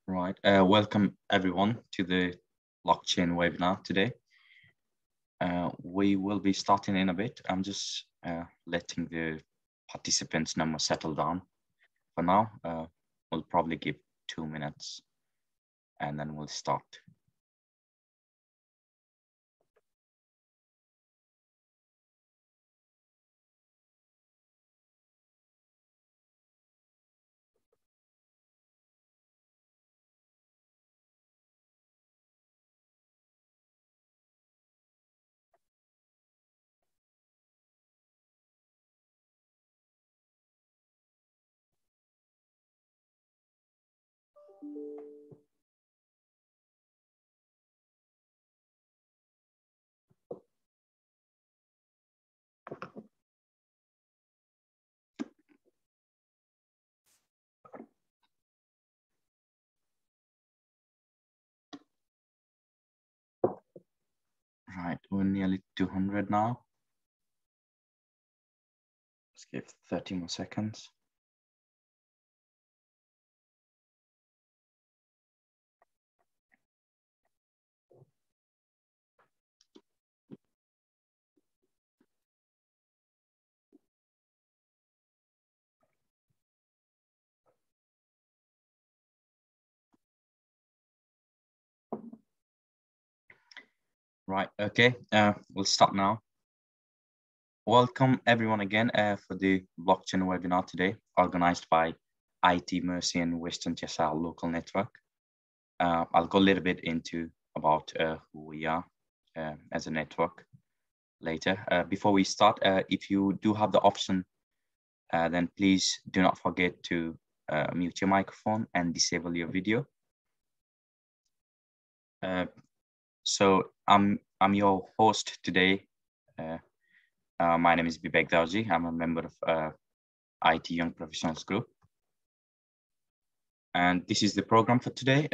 Right. Welcome everyone to the blockchain webinar today. We will be starting in a bit. I'm just letting the participants number settle down. For now, we'll probably give 2 minutes and then we'll start. Right, we're nearly 200 now. Let's give 30 more seconds. Right, okay, we'll start now. Welcome everyone again for the blockchain webinar today, organized by IET, Mercy and Western Cheshire local network. I'll go a little bit into about who we are as a network later. Before we start, if you do have the option, then please do not forget to mute your microphone and disable your video. So I'm your host today. My name is Vivek Dauji. I'm a member of IET Young Professionals Group. And this is the program for today.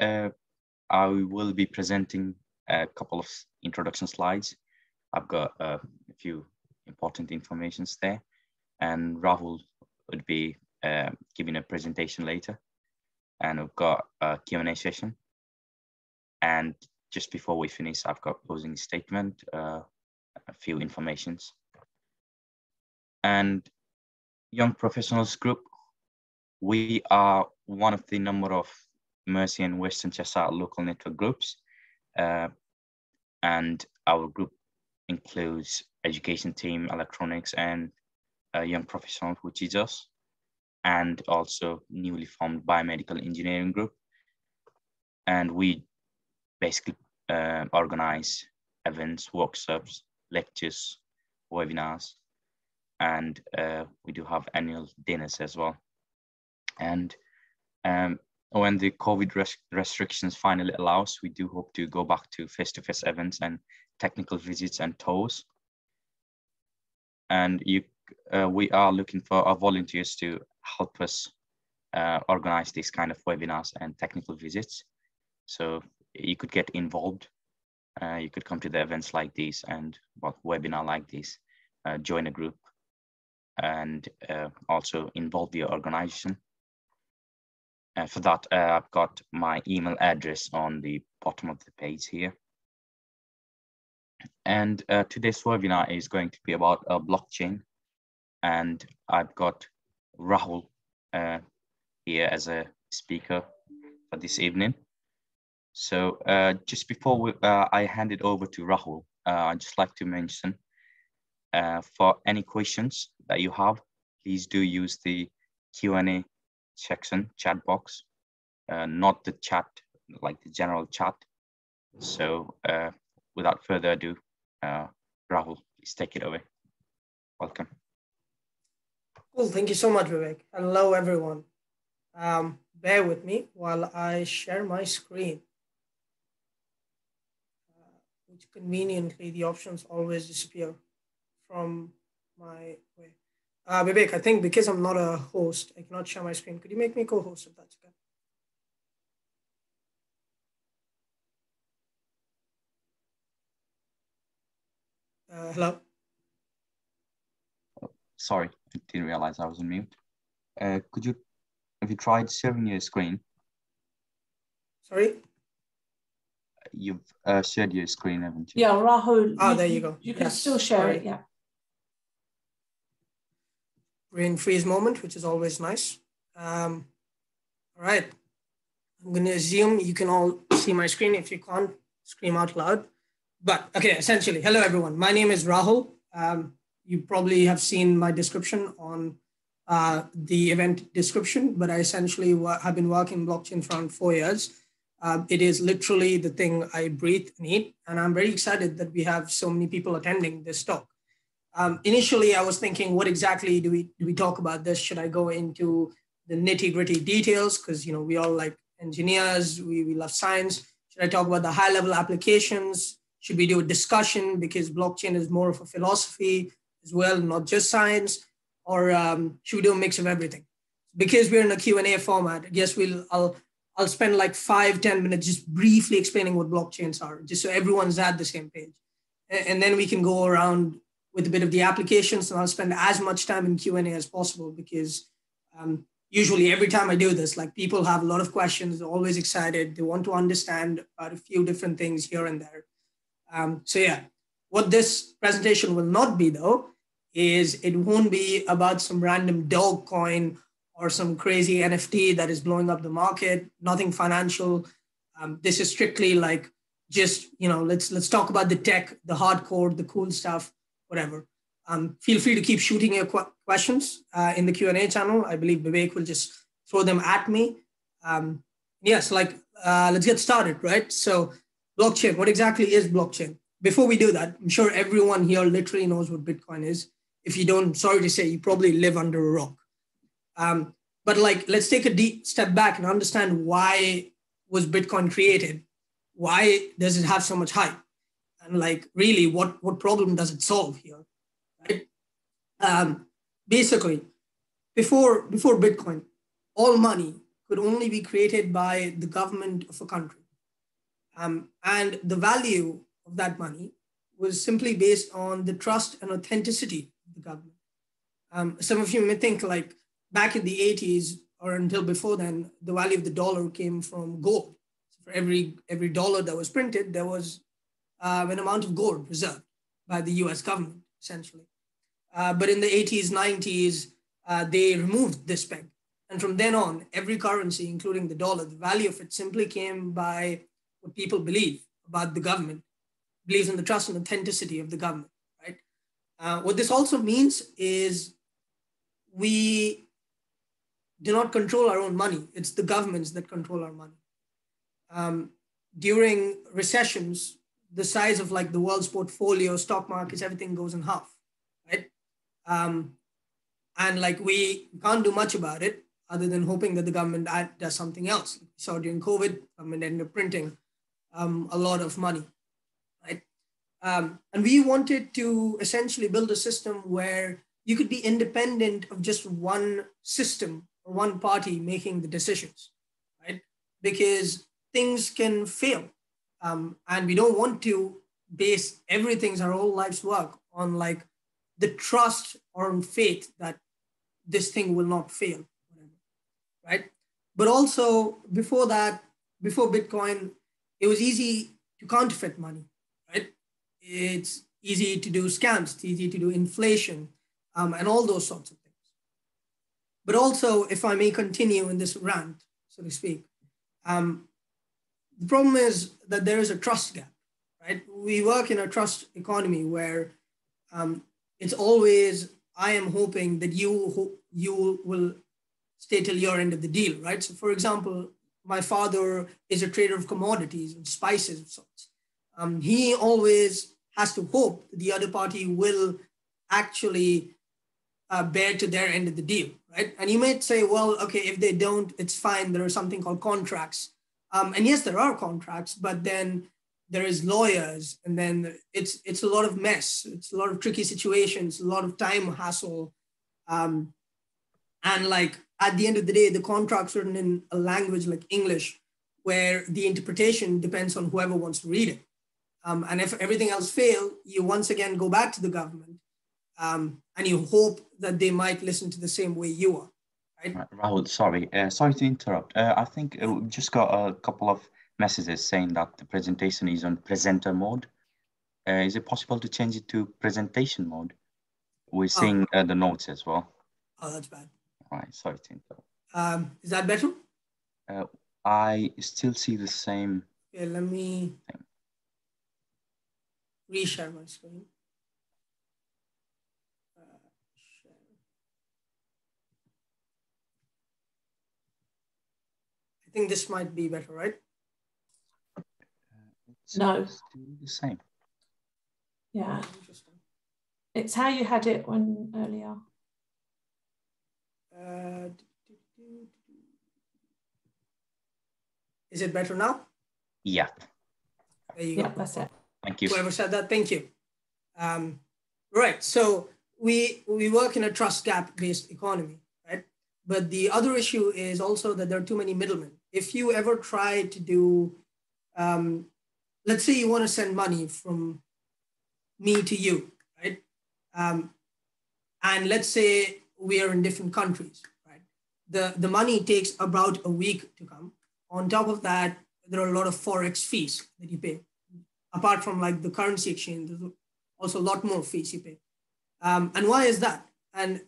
I will be presenting a couple of introduction slides. I've got a few important informations there, and Rahul would be giving a presentation later. And we've got a Q&A session. And just before we finish, I've got closing statement, a few informations. And Young Professionals Group, we are one of the number of Mercy and Western Cheshire local network groups. And our group includes education team, electronics, and young professionals, which is us, and also newly formed biomedical engineering group. And we basically organize events, workshops, lectures, webinars, and we do have annual dinners as well. And when the COVID restrictions finally allows, we do hope to go back to face-to-face events and technical visits and tours. And we are looking for our volunteers to help us organize these kind of webinars and technical visits. So you could get involved. You could come to the events like these and webinar like this, join a group, and also involve your organization. For that, I've got my email address on the bottom of the page here. And today's webinar is going to be about blockchain. And I've got Rahul here as a speaker for this evening. So just before I hand it over to Rahul, I'd just like to mention for any questions that you have, please do use the Q&A section, chat box, not the chat, like the general chat. So without further ado, Rahul, please take it away. Welcome. Cool, thank you so much, Vivek. Hello, everyone. Bear with me while I share my screen. Which conveniently, the options always disappear from my way. Vivek, I think because I'm not a host, I cannot share my screen. Could you make me co-host if that's okay? Hello? sorry, I didn't realize I was on mute. Have you tried sharing your screen? Sorry? You've shared your screen, haven't you? Yeah, Rahul. There you go. You can still share it, yeah. Brain freeze moment, which is always nice. All right. I'm going to assume you can all see my screen. If you can't, scream out loud. But okay, essentially, hello everyone. My name is Rahul. You probably have seen my description on the event description, but I essentially have been working in blockchain for around 4 years. It is literally the thing I breathe and eat, and I'm very excited that we have so many people attending this talk. Initially, I was thinking, what exactly do we talk about this? Should I go into the nitty-gritty details? Because we all like engineers, we love science. Should I talk about the high-level applications? Should we do a discussion because blockchain is more of a philosophy as well, not just science? Or should we do a mix of everything? Because we're in a Q&A format, I guess I'll spend like 5-10 minutes just briefly explaining what blockchains are, just so everyone's at the same page. And then we can go around with a bit of the applications, and I'll spend as much time in Q&A as possible because usually every time I do this, like people have a lot of questions, they're always excited, they want to understand about a few different things here and there. So yeah, what this presentation will not be though, is it won't be about some random dog coin or some crazy NFT that is blowing up the market, nothing financial. This is strictly like just, let's talk about the tech, the hardcore, the cool stuff, whatever. Feel free to keep shooting your questions in the Q&A channel. I believe Vivek will just throw them at me. Let's get started, right? So blockchain, what exactly is blockchain? Before we do that, I'm sure everyone here literally knows what Bitcoin is. If you don't, sorry to say, you probably live under a rock. But let's take a deep step back and understand why was Bitcoin created? Why does it have so much hype? And really, what problem does it solve here? Right? Basically, before Bitcoin, all money could only be created by the government of a country. And the value of that money was simply based on the trust and authenticity of the government. Some of you may think back in the 80s or until before then, the value of the dollar came from gold. So for every dollar that was printed, there was an amount of gold reserved by the US government, essentially. But in the 80s, 90s, they removed this peg. And from then on, every currency, including the dollar, the value of it simply came by what people believe about the government, believes in the trust and authenticity of the government, right? What this also means is we do not control our own money. It's the governments that control our money. During recessions, the size of the world's portfolio, stock markets, everything goes in half, right? And we can't do much about it other than hoping that the government does something else. We saw during COVID, government ended up printing a lot of money, right? And we wanted to essentially build a system where you could be independent of just one system or one party making the decisions, right? Because things can fail. And we don't want to base everything, our whole life's work on the trust or on faith that this thing will not fail, right? But also before Bitcoin, it was easy to counterfeit money, right? It's easy to do scams, it's easy to do inflation, and all those sorts of things. But also, if I may continue in this rant, so to speak, the problem is that there is a trust gap, right? We work in a trust economy where it's always, I am hoping that you will stay till your end of the deal, right? So for example, my father is a trader of commodities and spices of sorts. He always has to hope that the other party will actually bear to their end of the deal, right? And you might say, well, okay, if they don't, it's fine. There is something called contracts. And yes, there are contracts, but then there is lawyers, and then it's a lot of mess. It's a lot of tricky situations, a lot of time hassle. And at the end of the day, the contract's written in a language like English, where the interpretation depends on whoever wants to read it. And if everything else fails, you once again go back to the government. and you hope that they might listen to the same way you are, right? Rahul, sorry to interrupt. I think we just got a couple of messages saying that the presentation is on presenter mode. Is it possible to change it to presentation mode? We're seeing the notes as well. Oh, that's bad. All right, sorry to interrupt. Is that better? I still see the same. Okay, let me reshare my screen. Share. I think this might be better, right? No. Still the same. Yeah. Interesting. It's how you had it when earlier. Is it better now? Yeah. There you Yeah, go. that's it. Thank you. Whoever said that, thank you. Right. So we work in a trust gap based economy, right? But the other issue is also that there are too many middlemen. If you ever try to do, let's say you want to send money from me to you, right? And let's say we are in different countries, right? The money takes about a week to come. On top of that, there are a lot of forex fees that you pay. Apart from like the currency exchange, there's also a lot more fees you pay. And why is that? And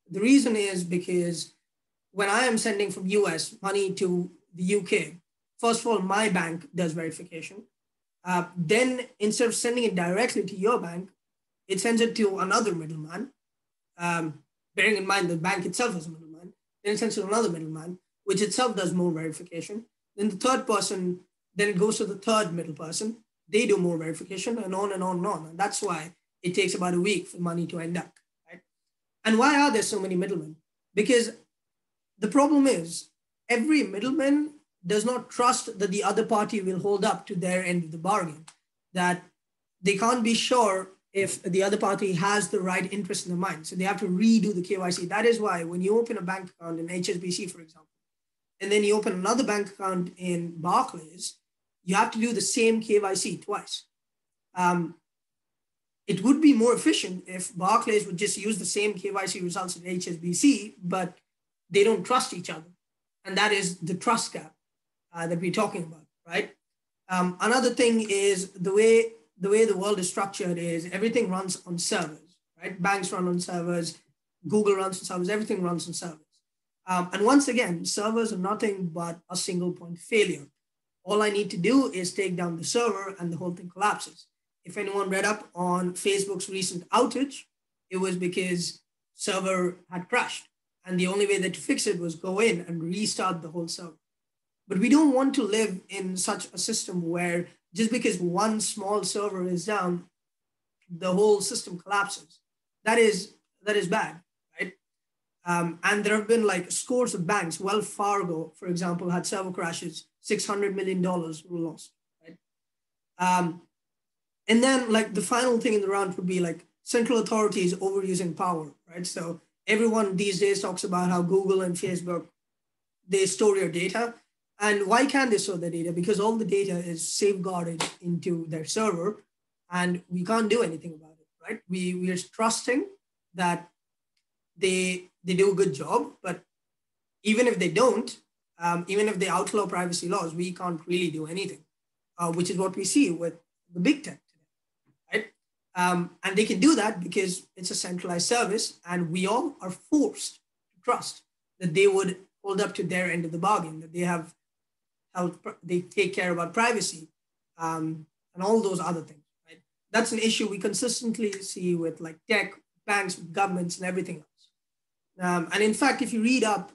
the reason is because when I am sending from US money to the UK, first of all, my bank does verification. Then instead of sending it directly to your bank, it sends it to another middleman, bearing in mind the bank itself is a middleman. Then it sends it to another middleman, which itself does more verification. Then the third person, then it goes to the third middle person. They do more verification and on and on and on. And that's why it takes about a week for money to end up, right? And why are there so many middlemen? Because the problem is every middleman does not trust that the other party will hold up to their end of the bargain, that they can't be sure if the other party has the right interest in their mind. So they have to redo the KYC. That is why when you open a bank account in HSBC, for example, and then you open another bank account in Barclays, you have to do the same KYC twice. It would be more efficient if Barclays would just use the same KYC results at HSBC, but they don't trust each other. And that is the trust gap that we're talking about, right? Another thing is the way the world is structured is everything runs on servers, right? Banks run on servers, Google runs on servers, everything runs on servers. And once again, servers are nothing but a single point failure. All I need to do is take down the server and the whole thing collapses. If anyone read up on Facebook's recent outage, it was because server had crashed. And the only way that to fix it was go in and restart the whole server. But we don't want to live in such a system where just because one small server is down, the whole system collapses. That is bad, right? And there have been like scores of banks. Wells Fargo, for example, had server crashes. $600 million were lost, right? And then like the final thing in the round would be like central authorities overusing power, right? So everyone these days talks about how Google and Facebook, they store your data. And why can't they store the data? Because all the data is safeguarded into their server and we can't do anything about it, right? We are trusting that they do a good job, but even if they don't, even if they outlaw privacy laws, we can't really do anything, which is what we see with the big tech today, right? And they can do that because it's a centralized service and we all are forced to trust that they would hold up to their end of the bargain, that they take care about privacy and all those other things, right? That's an issue we consistently see with like tech, banks, governments, and everything else. And in fact, if you read up,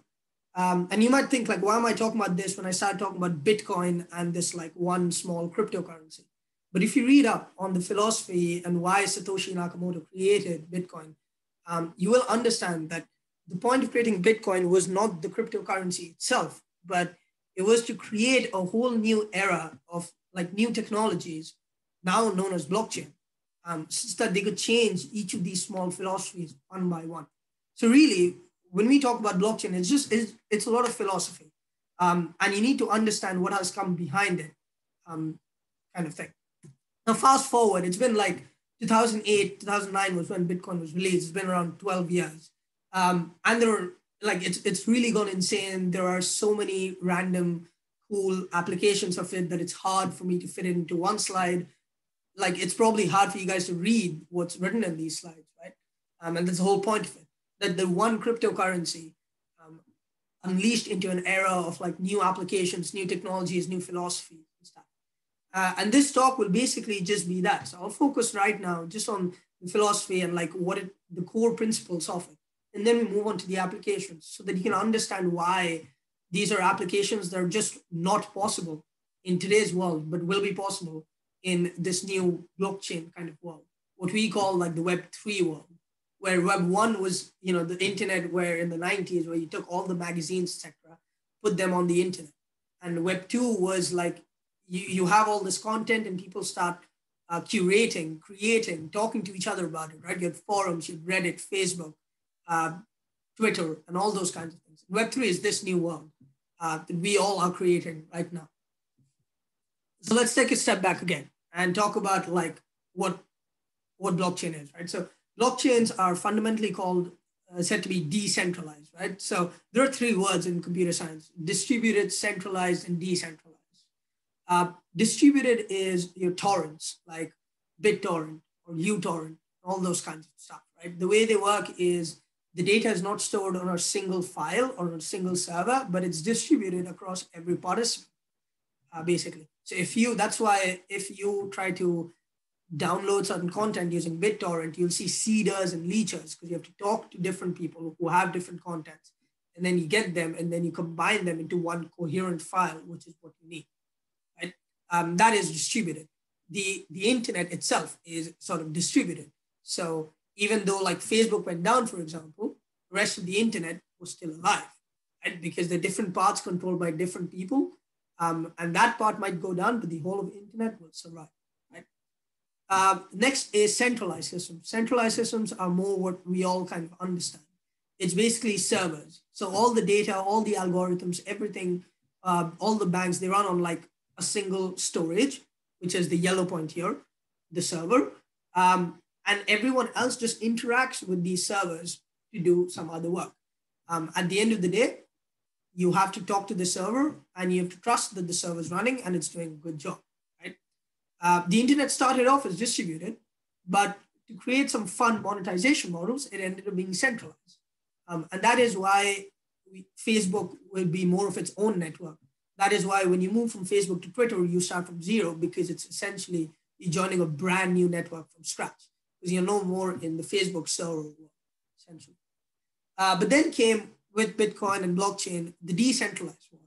and you might think like, why am I talking about this when I start talking about Bitcoin and this like one small cryptocurrency? But if you read up on the philosophy and why Satoshi Nakamoto created Bitcoin, you will understand that the point of creating Bitcoin was not the cryptocurrency itself, but it was to create a whole new era of like new technologies, now known as blockchain, so that they could change each of these small philosophies one by one. So really, when we talk about blockchain, it's a lot of philosophy, and you need to understand what has come behind it, kind of thing. Now, fast forward, it's been like 2008, 2009 was when Bitcoin was released. It's been around 12 years. And there are like, it's really gone insane. There are so many random cool applications of it that it's hard for me to fit it into one slide. Like, it's probably hard for you guys to read what's written in these slides, right? And that's the whole point of it, that the one cryptocurrency unleashed into an era of like new applications, new technologies, new philosophy and stuff. And this talk will basically just be that. So I'll focus right now just on the philosophy and like the core principles of it. And then we move on to the applications so that you can understand why these are applications that are just not possible in today's world, but will be possible in this new blockchain kind of world, what we call like the Web3 world, where Web1 was, the internet, where in the 90s, where you took all the magazines, etc., put them on the internet. And Web2 was like, you have all this content and people start curating, creating, talking to each other about it, right? You had forums, you had Reddit, Facebook, Twitter, and all those kinds of things. Web3 is this new world that we all are creating right now. So let's take a step back again and talk about like what blockchain is, right? So blockchains are fundamentally said to be decentralized, right? So there are three words in computer science: distributed, centralized, and decentralized. Distributed is your torrents, like BitTorrent or uTorrent, all those kinds of stuff, right? The way they work is the data is not stored on a single file or on a single server, but it's distributed across every participant, basically. So that's why if you try to download certain content using BitTorrent, you'll see seeders and leechers, because you have to talk to different people who have different contents, and then you get them and then you combine them into one coherent file, which is what you need, right? That is distributed. The internet itself is sort of distributed. So even though like Facebook went down, for example, the rest of the internet was still alive, right? Because the different parts controlled by different people, and that part might go down, but the whole of the internet will survive, right? Next is centralized systems. Centralized systems are more what we all kind of understand. It's basically servers. So all the data, all the algorithms, everything, all the banks, they run on like a single storage, which is the yellow point here, the server. And everyone else just interacts with these servers to do some other work. At the end of the day, you have to talk to the server and you have to trust that the server is running and it's doing a good job, right? The internet started off as distributed, but to create some fun monetization models, it ended up being centralized. And that is why Facebook will be more of its own network. That is why when you move from Facebook to Twitter, you start from zero, because it's essentially you're joining a brand new network from scratch, because you're no more in the Facebook server world, essentially. But then came, with Bitcoin and blockchain, the decentralized world.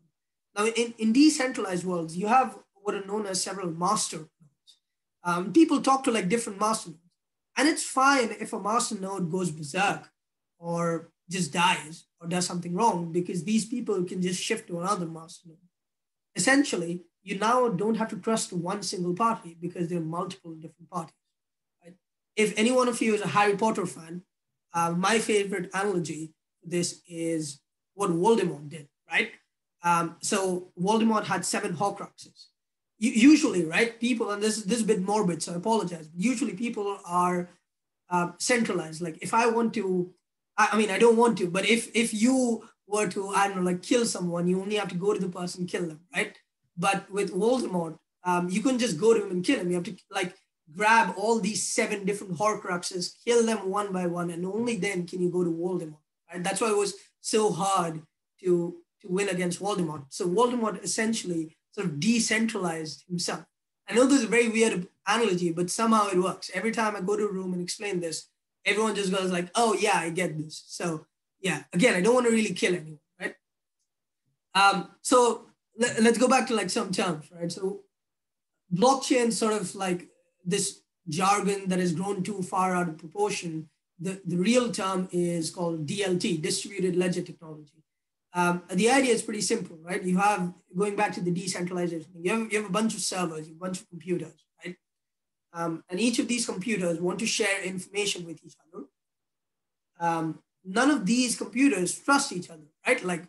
Now, in decentralized worlds, you have what are known as several master nodes. People talk to like different master nodes. And it's fine if a master node goes berserk or just dies or does something wrong, because these people can just shift to another master node. Essentially, you now don't have to trust one single party because there are multiple different parties. Right? If any one of you is a Harry Potter fan, my favorite analogy for this is what Voldemort did, right? So Voldemort had 7 Horcruxes. Usually, right, people, and this is a bit morbid, so I apologize, but usually people are centralized. Like if I want to, I don't want to, but if you were to, I don't know, like kill someone, you only have to go to the person and kill them, right? But with Voldemort, you couldn't just go to him and kill him. You have to like grab all these 7 different Horcruxes, kill them one by one, and only then can you go to Voldemort. Right? That's why it was so hard to win against Voldemort. So Voldemort essentially sort of decentralized himself. I know this is a very weird analogy, but somehow it works. Every time I go to a room and explain this, everyone just goes like, oh yeah, I get this. So yeah, again, I don't want to really kill anyone, right? So let's go back to like some terms, right? So blockchain sort of like this jargon that has grown too far out of proportion. The real term is called DLT, distributed ledger technology. The idea is pretty simple, right? You have, going back to the decentralization, you have a bunch of servers, a bunch of computers, right? And each of these computers want to share information with each other. None of these computers trust each other, right? Like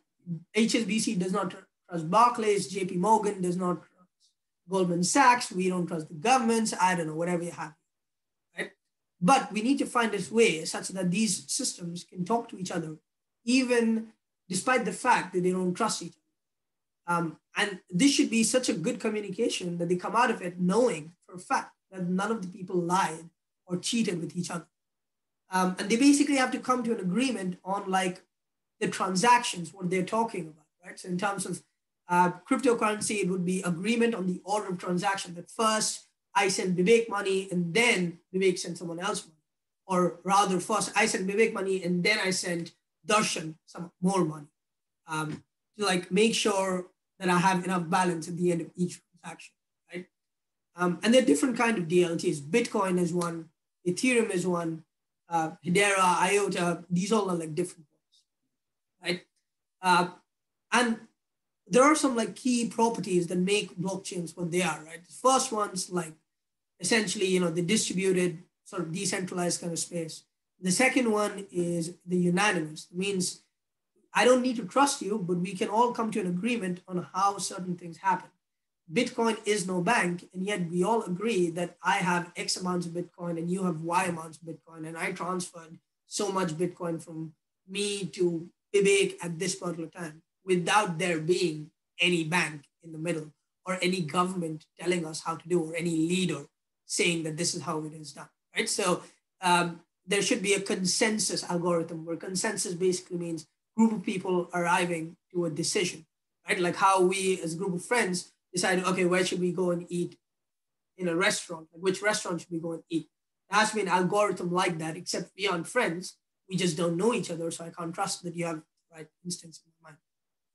HSBC does not trust Barclays, JP Morgan does not trust Goldman Sachs, we don't trust the governments, I don't know, whatever you have, right? But we need to find this way such that these systems can talk to each other, even despite the fact that they don't trust each other. And this should be such a good communication that they come out of it knowing for a fact that none of the people lied or cheated with each other. And they basically have to come to an agreement on like the transactions, what they're talking about, right? So in terms of cryptocurrency, it would be agreement on the order of transaction, that first I send Vivek money and then Vivek sends someone else money. Or rather, first I send Vivek money and then I send Darshan some more money. To like make sure that I have enough balance at the end of each transaction, right? And there are different kind of DLTs. Bitcoin is one, Ethereum is one, Hedera, IOTA, these all are like different ones, right? And there are some like key properties that make blockchains what they are, right? The first one's like essentially, the distributed sort of decentralized kind of space. The second one is the unanimous. It means I don't need to trust you, but we can all come to an agreement on how certain things happen. Bitcoin is no bank, and yet we all agree that I have X amounts of Bitcoin and you have Y amounts of Bitcoin, and I transferred so much Bitcoin from me to Vivek at this particular time without there being any bank in the middle or any government telling us how to do, or any leader saying that this is how it is done, right? So there should be a consensus algorithm, where consensus basically means group of people arriving to a decision, right? Like how we as a group of friends decide, okay, where should we go and eat in a restaurant? Like which restaurant should we go and eat? There has to be an algorithm like that, except we aren't friends. We just don't know each other. So I can't trust that you have the right instance in mind,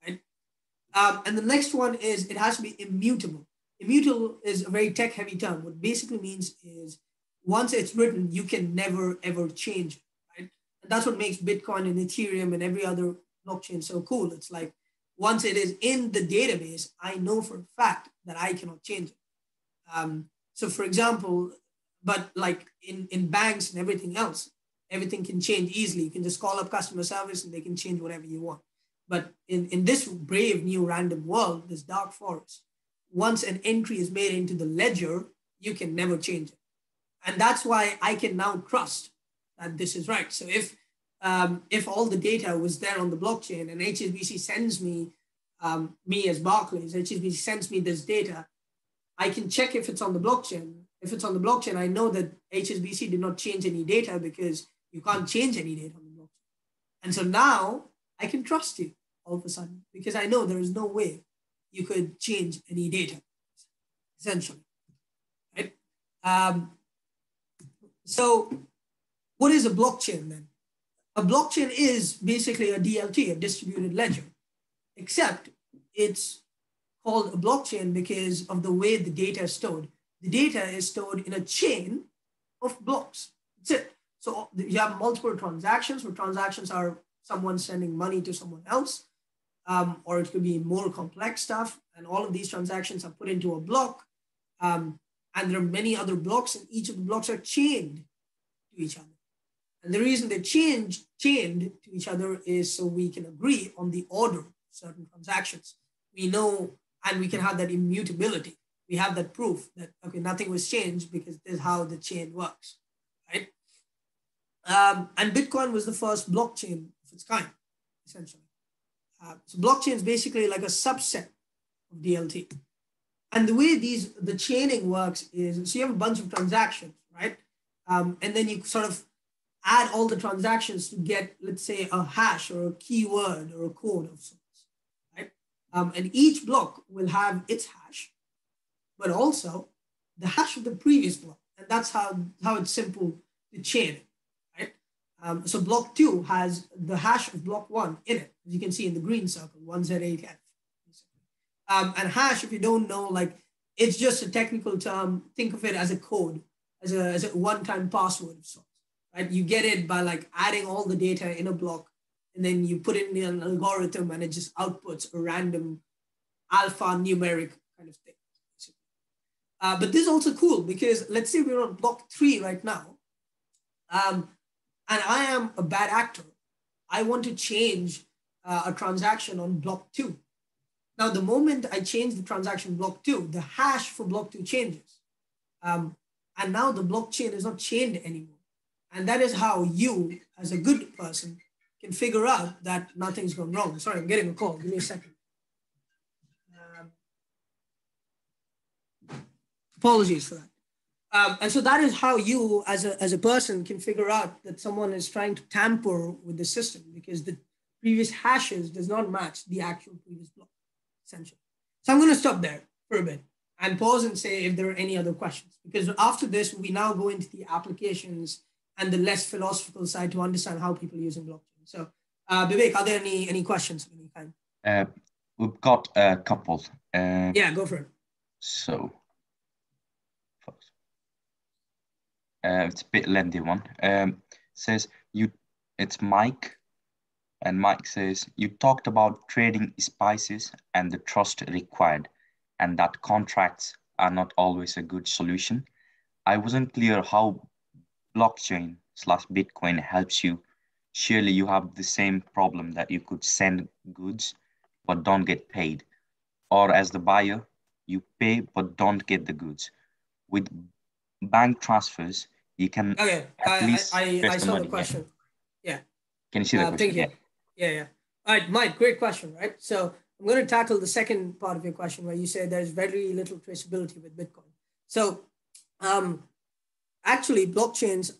right? And the next one is it has to be immutable. Immutable is a very tech heavy term. What basically means is once it's written, you can never, ever change it, right? And that's what makes Bitcoin and Ethereum and every other blockchain so cool. It's like, once it is in the database, I know for a fact that I cannot change it. So for example, but like in banks and everything else, everything can change easily. You can just call up customer service and they can change whatever you want. But in this brave new random world, this dark forest, once an entry is made into the ledger, you can never change it. And that's why I can now trust that this is right. So if all the data was there on the blockchain and HSBC sends me, me as Barclays, HSBC sends me this data, I can check if it's on the blockchain. If it's on the blockchain, I know that HSBC did not change any data, because you can't change any data on the blockchain. And so now I can trust you all of a sudden, because I know there is no way you could change any data, essentially, right? So what is a blockchain then? A blockchain is basically a DLT, a distributed ledger, except it's called a blockchain because of the way the data is stored. The data is stored in a chain of blocks. That's it. So you have multiple transactions, where transactions are someone sending money to someone else, or it could be more complex stuff. And all of these transactions are put into a block. And there are many other blocks, and each of the blocks are chained to each other. And the reason they're chained to each other is so we can agree on the order of certain transactions. We know, and we can have that immutability. We have that proof that, okay, nothing was changed because this is how the chain works, right? And Bitcoin was the first blockchain of its kind, essentially. So blockchain is basically like a subset of DLT. And the way the chaining works is, so you have a bunch of transactions, right? And then you sort of add all the transactions to get, let's say, a hash or a keyword or a code of sorts, right? And each block will have its hash, but also the hash of the previous block. And that's how it's simple to chain it, right? So block 2 has the hash of block 1 in it, as you can see in the green circle, 1Z8F. And hash, if you don't know, like, it's just a technical term. Think of it as a code, as a one-time password of sorts, right? You get it by like adding all the data in a block, and then you put it in an algorithm, and it just outputs a random alphanumeric kind of thing. But this is also cool because let's say we're on block 3 right now, and I am a bad actor. I want to change a transaction on block 2. Now, the moment I change the transaction block 2, the hash for block 2 changes. And now the blockchain is not chained anymore. And that is how you, as a good person, can figure out that nothing's gone wrong. Sorry, I'm getting a call. Give me a second. Apologies for that. And so that is how you, as a person, can figure out that someone is trying to tamper with the system, because the previous hashes does not match the actual previous block, essentially. So I'm going to stop there for a bit and pause and say if there are any other questions, because after this, we now go into the applications and the less philosophical side to understand how people are using blockchain. So Vivek, are there any questions of any kind? We've got a couple. Yeah, go for it. So it's a bit lengthy one. Says it's Mike, and Mike says, you talked about trading spices and the trust required, and that contracts are not always a good solution. I wasn't clear how blockchain/Bitcoin helps you. Surely you have the same problem that you could send goods but don't get paid, or as the buyer, you pay but don't get the goods. With bank transfers, you can at least I saw money. The question. Yeah. Can you see the question? Thank you. Yeah. All right, Mike, great question, right? So I'm going to tackle the second part of your question where you say there's very little traceability with Bitcoin. So actually blockchains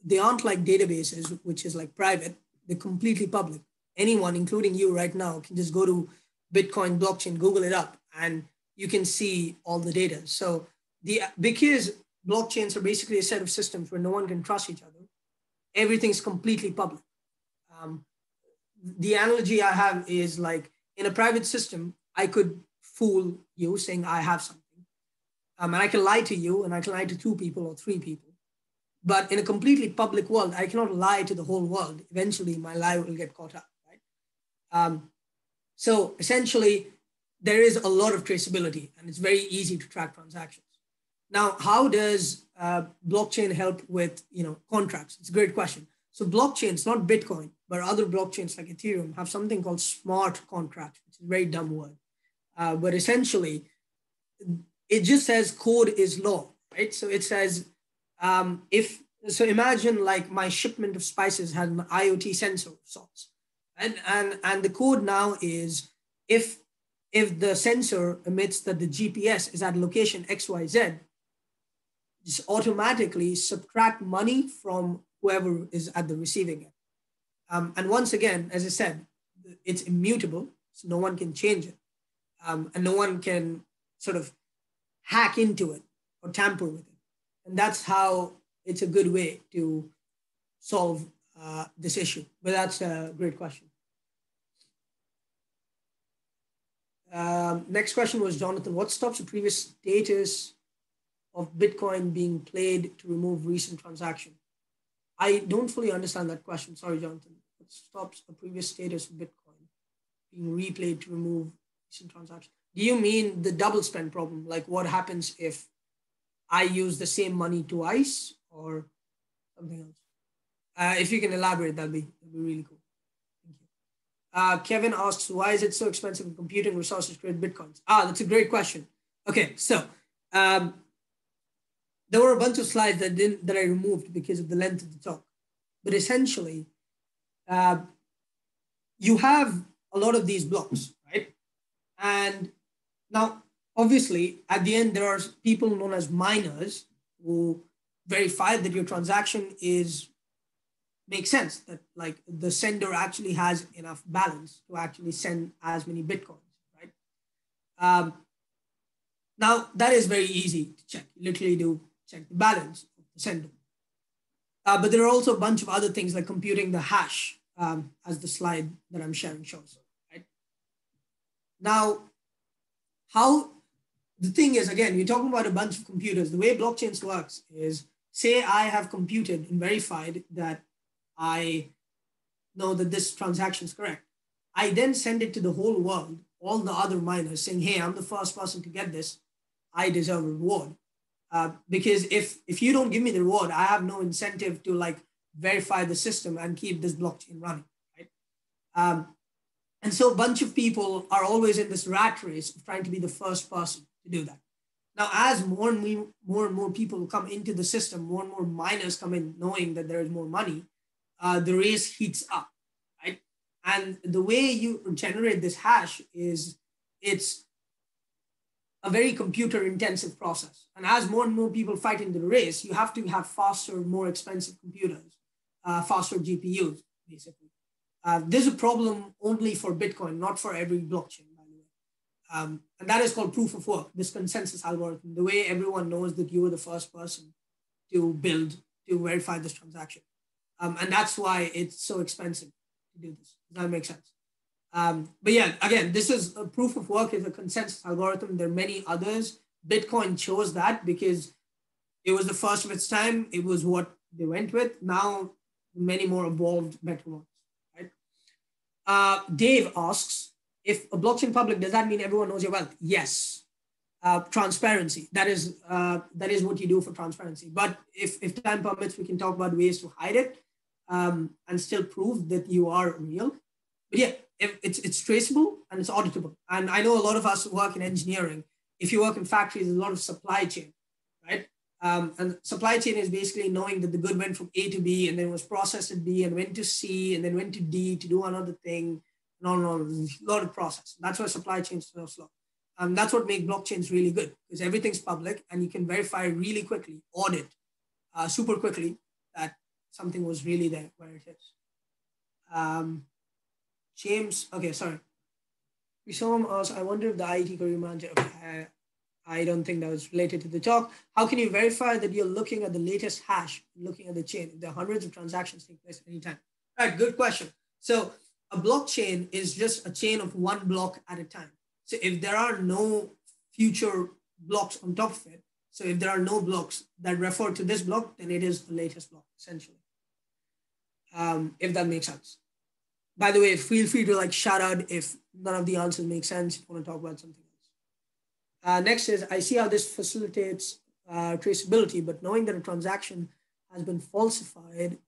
they aren't like databases, which is like private. They're completely public. Anyone, including you right now, can just go to Bitcoin blockchain, Google it up, and you can see all the data. So because blockchains are basically a set of systems where no one can trust each other, everything's completely public. The analogy I have is like in a private system, I could fool you saying I have something. And I can lie to you, and I can lie to 2 people or 3 people. But in a completely public world, I cannot lie to the whole world. Eventually, my lie will get caught up, right? So essentially, there is a lot of traceability, and it's very easy to track transactions. Now, how does blockchain help with contracts? It's a great question. So blockchains, not Bitcoin, but other blockchains like Ethereum, have something called smart contracts, which is a very dumb word. But essentially, it just says code is law, right? So it says, imagine like my shipment of spices has an IoT sensor of sorts. And the code now is if the sensor emits that the GPS is at location XYZ, just automatically subtract money from whoever is at the receiving end. And once again, as I said, it's immutable, so no one can change it. And no one can sort of hack into it or tamper with it. And that's how it's a good way to solve this issue. But that's a great question. Next question was Jonathan. What stops the previous status of Bitcoin being played to remove recent transaction? I don't fully understand that question. Sorry, Jonathan. What stops the previous status of Bitcoin being replayed to remove recent transaction? Do you mean the double spend problem? Like what happens if I use the same money twice or something else? If you can elaborate, that'd be really cool. Thank you. Kevin asks, why is it so expensive in computing resources to create Bitcoins? That's a great question. Okay, so there were a bunch of slides that I removed because of the length of the talk. But essentially, you have a lot of these blocks, right? And now, obviously, at the end, there are people known as miners who verify that your transaction makes sense, that like the sender actually has enough balance to actually send as many Bitcoins, right? Now, that is very easy to check. You literally do check the balance of the sender. But there are also a bunch of other things like computing the hash, as the slide that I'm sharing shows, right? Now, the thing is, again, you're talking about a bunch of computers. The way blockchains works is, say I have computed and verified that I know that this transaction is correct. I then send it to the whole world, all the other miners, saying, hey, I'm the first person to get this. I deserve a reward. Because if you don't give me the reward, I have no incentive to like verify the system and keep this blockchain running, right? And so a bunch of people are always in this rat race of trying to be the first person to do that. Now, as more and more people come into the system, more and more miners come in knowing that there is more money, the race heats up, right? And the way you generate this hash is it's a very computer intensive process. And as more and more people fight in the race, you have to have faster, more expensive computers, faster GPUs, basically. This is a problem only for Bitcoin, not for every blockchain, by the way. And that is called proof of work, this consensus algorithm, the way everyone knows that you were the first person to verify this transaction. And that's why it's so expensive to do this. Does that make sense? But yeah, again, this is a proof of work is a consensus algorithm. There are many others. Bitcoin chose that because it was the first of its time. It was what they went with. Now, many more evolved, better ones, right? Dave asks, if a blockchain public, does that mean everyone knows your wealth? Yes. Transparency. That is what you do for transparency. But if time permits, we can talk about ways to hide it and still prove that you are real. But yeah, it's traceable and it's auditable. And I know a lot of us work in engineering. If you work in factories, there's a lot of supply chain, right? And supply chain is basically knowing that the good went from A to B and then was processed at B and went to C and then went to D to do another thing. No, there's a lot of process. That's why supply chain is so slow. That's what makes blockchains really good because everything's public and you can verify really quickly, audit super quickly that something was really there where it is. James, okay, sorry. We saw him ask, I wonder if the IET career manager, okay, I don't think that was related to the talk. How can you verify that you're looking at the latest hash, looking at the chain? There are hundreds of transactions take place at any time. All right, good question. So a blockchain is just a chain of one block at a time. So if there are no future blocks on top of it, so if there are no blocks that refer to this block, then it is the latest block, essentially. If that makes sense. By the way, feel free to shout out if none of the answers make sense, if you want to talk about something else. Next is, I see how this facilitates traceability, but knowing that a transaction has been falsified,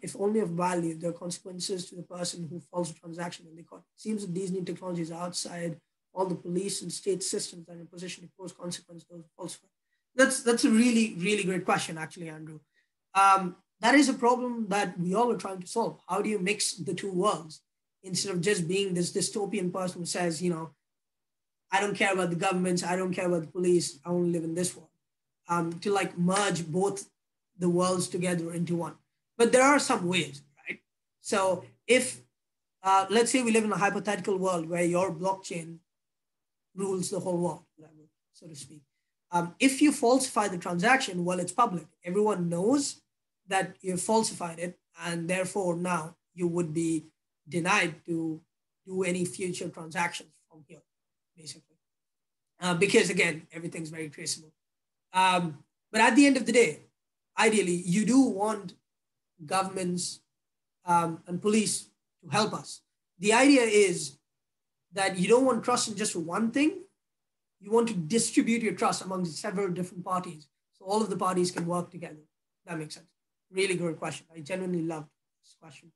if only of value, there are consequences to the person who falsifies a transaction when they caught. It seems that these new technologies are outside all the police and state systems that are in a position to pose consequences to those who falsify. That's a really, really great question, actually, Andrew. That is a problem that we all are trying to solve. How do you mix the two worlds instead of just being this dystopian person who says, I don't care about the governments, I don't care about the police, I only live in this world, to merge both the worlds together into one. But there are some ways, right? So if, let's say we live in a hypothetical world where your blockchain rules the whole world, so to speak. If you falsify the transaction, well, it's public. Everyone knows that you falsified it, and therefore now you would be denied to do any future transactions from here, basically. Because again, everything's very traceable. But at the end of the day, ideally, you do want governments and police to help us. The idea is that you don't want trust in just one thing. You want to distribute your trust among several different parties, so all of the parties can work together. That makes sense. Really good question. I genuinely loved this question.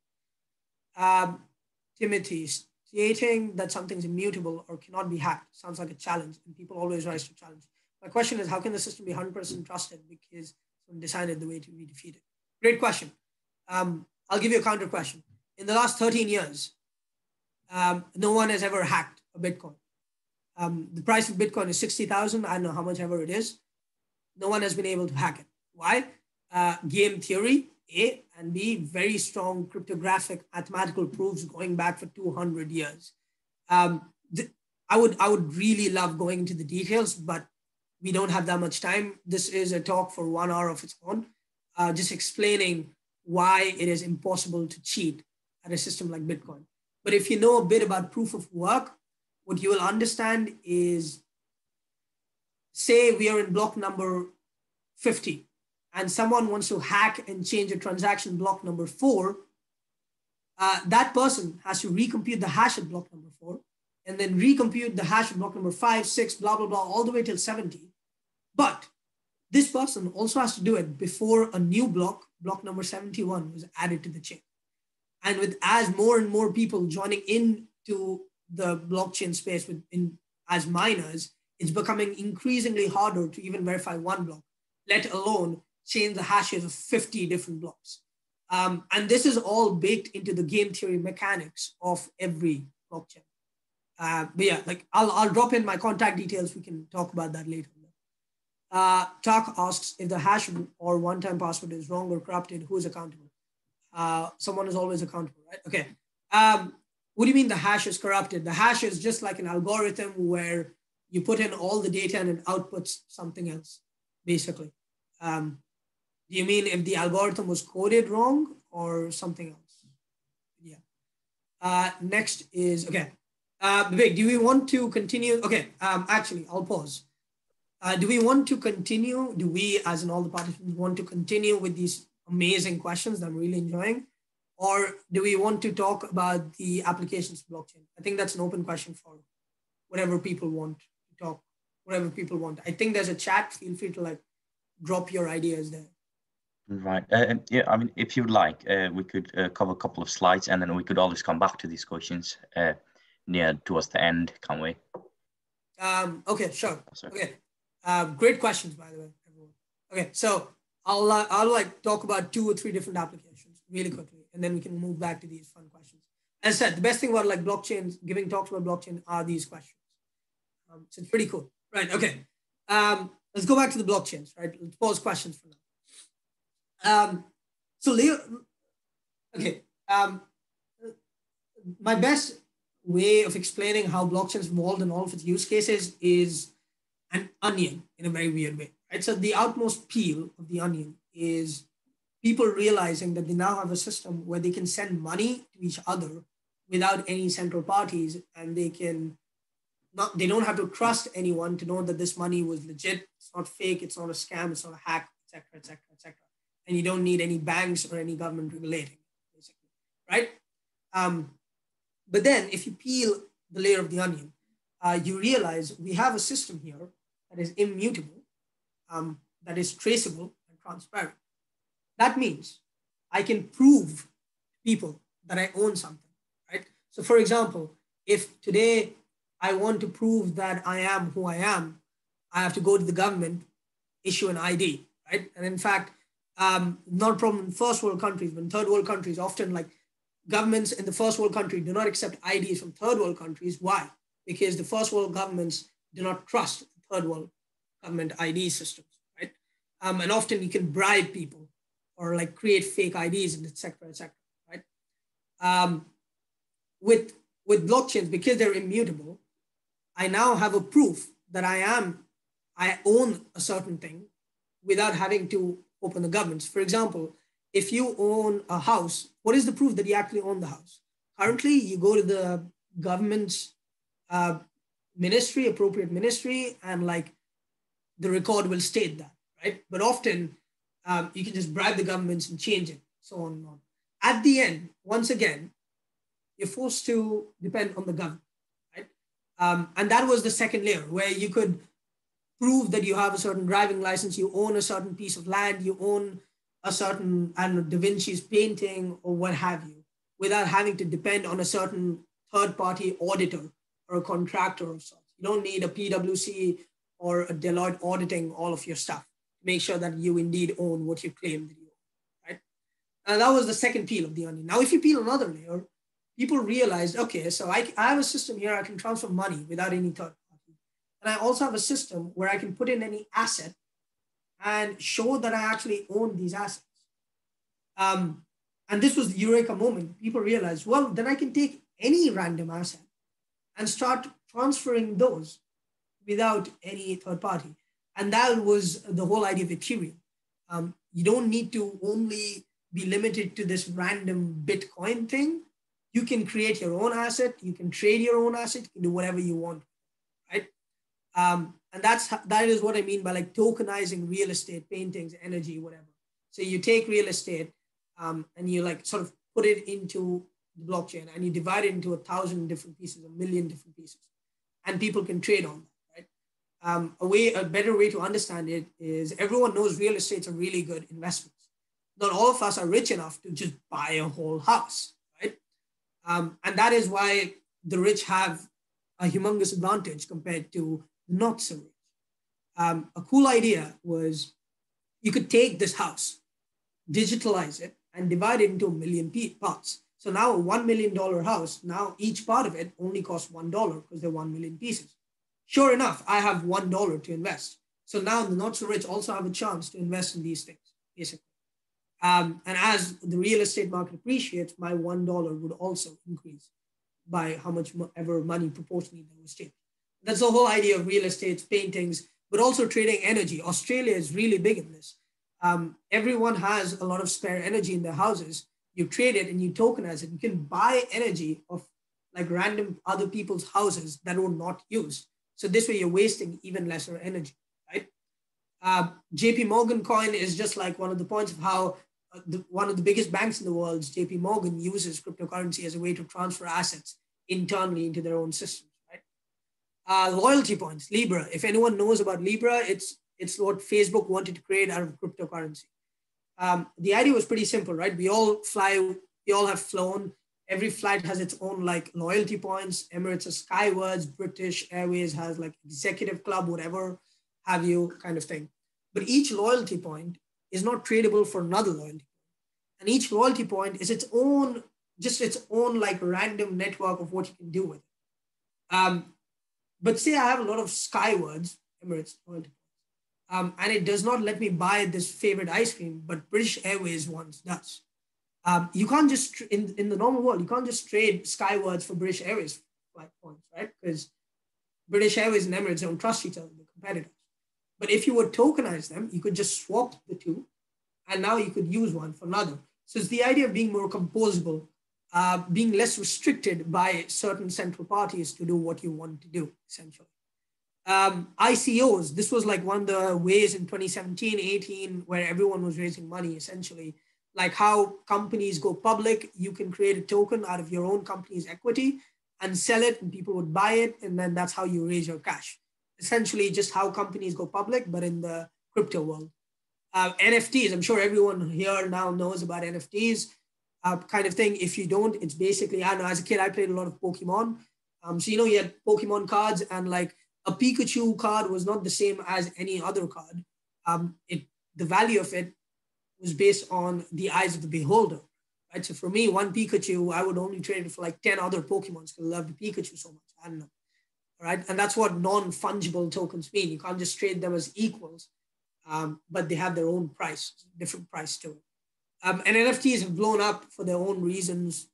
Timothy, stating that something's immutable or cannot be hacked sounds like a challenge, and people always rise to challenge. My question is, how can the system be 100% trusted because someone decided the way to be defeated? Great question. I'll give you a counter question. In the last 13 years, no one has ever hacked a Bitcoin. The price of Bitcoin is 60,000. I don't know how much ever it is. No one has been able to hack it. Why? Game theory, A, and B, very strong cryptographic mathematical proofs going back for 200 years. I would really love going into the details, but we don't have that much time. This is a talk for 1 hour of its own, just explaining why it is impossible to cheat at a system like Bitcoin. But if you know a bit about proof of work, what you will understand is, say we are in block number 50 and someone wants to hack and change a transaction block number 4, that person has to recompute the hash at block number 4 and then recompute the hash at block number 5, 6, blah, blah, blah, all the way till 70. But this person also has to do it before a new block number 71 was added to the chain. And as more and more people joining into the blockchain space as miners, it's becoming increasingly harder to even verify one block, let alone change the hashes of 50 different blocks. And this is all baked into the game theory mechanics of every blockchain. But yeah, like I'll drop in my contact details. We can talk about that later. Chuck asks, if the hash or one-time password is wrong or corrupted, who is accountable? Someone is always accountable, right? Okay. What do you mean the hash is corrupted? The hash is just like an algorithm where you put in all the data and it outputs something else, basically. Do you mean if the algorithm was coded wrong or something else? Yeah. Next is, okay. Vivek, do we want to continue? Okay, actually, I'll pause. Do we want to continue? Do we, as in all the participants, want to continue with these amazing questions that I'm really enjoying? Or do we want to talk about the applications of blockchain? I think that's an open question for whatever people want to talk, whatever people want. I think there's a chat. Feel free to like drop your ideas there. Right. Yeah, I mean, if you'd like, we could cover a couple of slides and then we could always come back to these questions near towards the end, can't we? Okay, sure. Okay. Great questions, by the way, everyone. Okay, so I'll like talk about 2 or 3 different applications really quickly, and then we can move back to these fun questions. As I said, the best thing about like blockchains, giving talks about blockchain are these questions. So it's pretty cool. Right, okay. Let's go back to the blockchains, right? Let's pause questions for now. My best way of explaining how blockchains evolved in all of its use cases is an onion in a very weird way, right? So the outmost peel of the onion is people realizing that they now have a system where they can send money to each other without any central parties, and they don't have to trust anyone to know that this money was legit. It's not fake. It's not a scam. It's not a hack, etc., etc., etc. And you don't need any banks or any government regulating, basically, right? But then if you peel the layer of the onion, you realize we have a system here that is immutable, that is traceable and transparent. That means I can prove to people that I own something, right? So for example, if today I want to prove that I am who I am, I have to go to the government, issue an ID, right? And in fact, not a problem in first world countries, but in third world countries, often like governments in the first world country do not accept IDs from third world countries. Why? Because the first world governments do not trust the third world government ID systems, right? And often you can bribe people or like create fake IDs and et cetera, right? With blockchains, because they're immutable, I now have a proof that I own a certain thing without having to open the governments. For example, if you own a house, what is the proof that you actually own the house? Currently, you go to the government's ministry, appropriate ministry, and like the record will state that, right? But often you can just bribe the governments and change it, so on and on. At the end, once again, you're forced to depend on the government, right? And that was the second layer where you could prove that you have a certain driving license, you own a certain piece of land, you own a certain, I don't know, Da Vinci's painting or what have you, without having to depend on a certain third-party auditor or a contractor of sorts. You don't need a PwC or a Deloitte auditing all of your stuff to make sure that you indeed own what you claim that you own, right? And that was the second peel of the onion. Now, if you peel another layer, people realized, okay, so I have a system here, I can transfer money without any third party. And I also have a system where I can put in any asset and show that I actually own these assets. And this was the eureka moment. People realized, well, then I can take any random asset and start transferring those without any third party. And that was the whole idea of Ethereum. You don't need to only be limited to this random Bitcoin thing. You can create your own asset. You can trade your own asset. You can do whatever you want, right? And that is what I mean by like tokenizing real estate, paintings, energy, whatever. So you take real estate and you like sort of put it into the blockchain and you divide it into 1,000 different pieces, 1,000,000 different pieces, and people can trade on that, right? A better way to understand it is everyone knows real estate's a really good investment. Not all of us are rich enough to just buy a whole house, right? And that is why the rich have a humongous advantage compared to not so rich. A cool idea was you could take this house, digitalize it, and divide it into a million parts. So now a $1 million house, now each part of it only costs $1 because they're 1 million pieces. Sure enough, I have $1 to invest. So now the not so rich also have a chance to invest in these things, basically. And as the real estate market appreciates, my $1 would also increase by how much ever money proportionally there was changed. That's the whole idea of real estate, paintings, but also trading energy. Australia is really big in this. Everyone has a lot of spare energy in their houses. You trade it and you tokenize it. You can buy energy of like random other people's houses that were not used. So this way you're wasting even lesser energy, right? JP Morgan coin is just like one of the points of how one of the biggest banks in the world, JP Morgan, uses cryptocurrency as a way to transfer assets internally into their own systems, right? Loyalty points, Libra. If anyone knows about Libra, it's what Facebook wanted to create out of cryptocurrency. The idea was pretty simple, right? We all fly, we all have flown. Every flight has its own like loyalty points. Emirates has Skywards, British Airways has like executive club, whatever have you kind of thing. But each loyalty point is not tradable for another loyalty point. And each loyalty point is its own, just its own like random network of what you can do with it. But say I have a lot of Skywards, Emirates loyalty points, and it does not let me buy this favorite ice cream, but British Airways once does. You can't just, in the normal world, you can't just trade Skywards for British Airways flight points, right? Because British Airways and Emirates don't trust each other, they're competitors. But if you would tokenize them, you could just swap the two, and now you could use one for another. So it's the idea of being more composable, being less restricted by certain central parties to do what you want to do, essentially. ICOs, this was like one of the ways in 2017, 18, where everyone was raising money, essentially. Like how companies go public, you can create a token out of your own company's equity and sell it, and people would buy it, and then that's how you raise your cash. Essentially just how companies go public, but in the crypto world. NFTs, I'm sure everyone here now knows about NFTs kind of thing. If you don't, it's basically, I know as a kid, I played a lot of Pokemon. So, you know, you had Pokemon cards, and like a Pikachu card was not the same as any other card. The value of it was based on the eyes of the beholder, right? So for me, one Pikachu, I would only trade it for like 10 other Pokemons because I love the Pikachu so much. I don't know. Right? And that's what non-fungible tokens mean. You can't just trade them as equals, but they have their own price, different price to it. And NFTs have blown up for their own reasons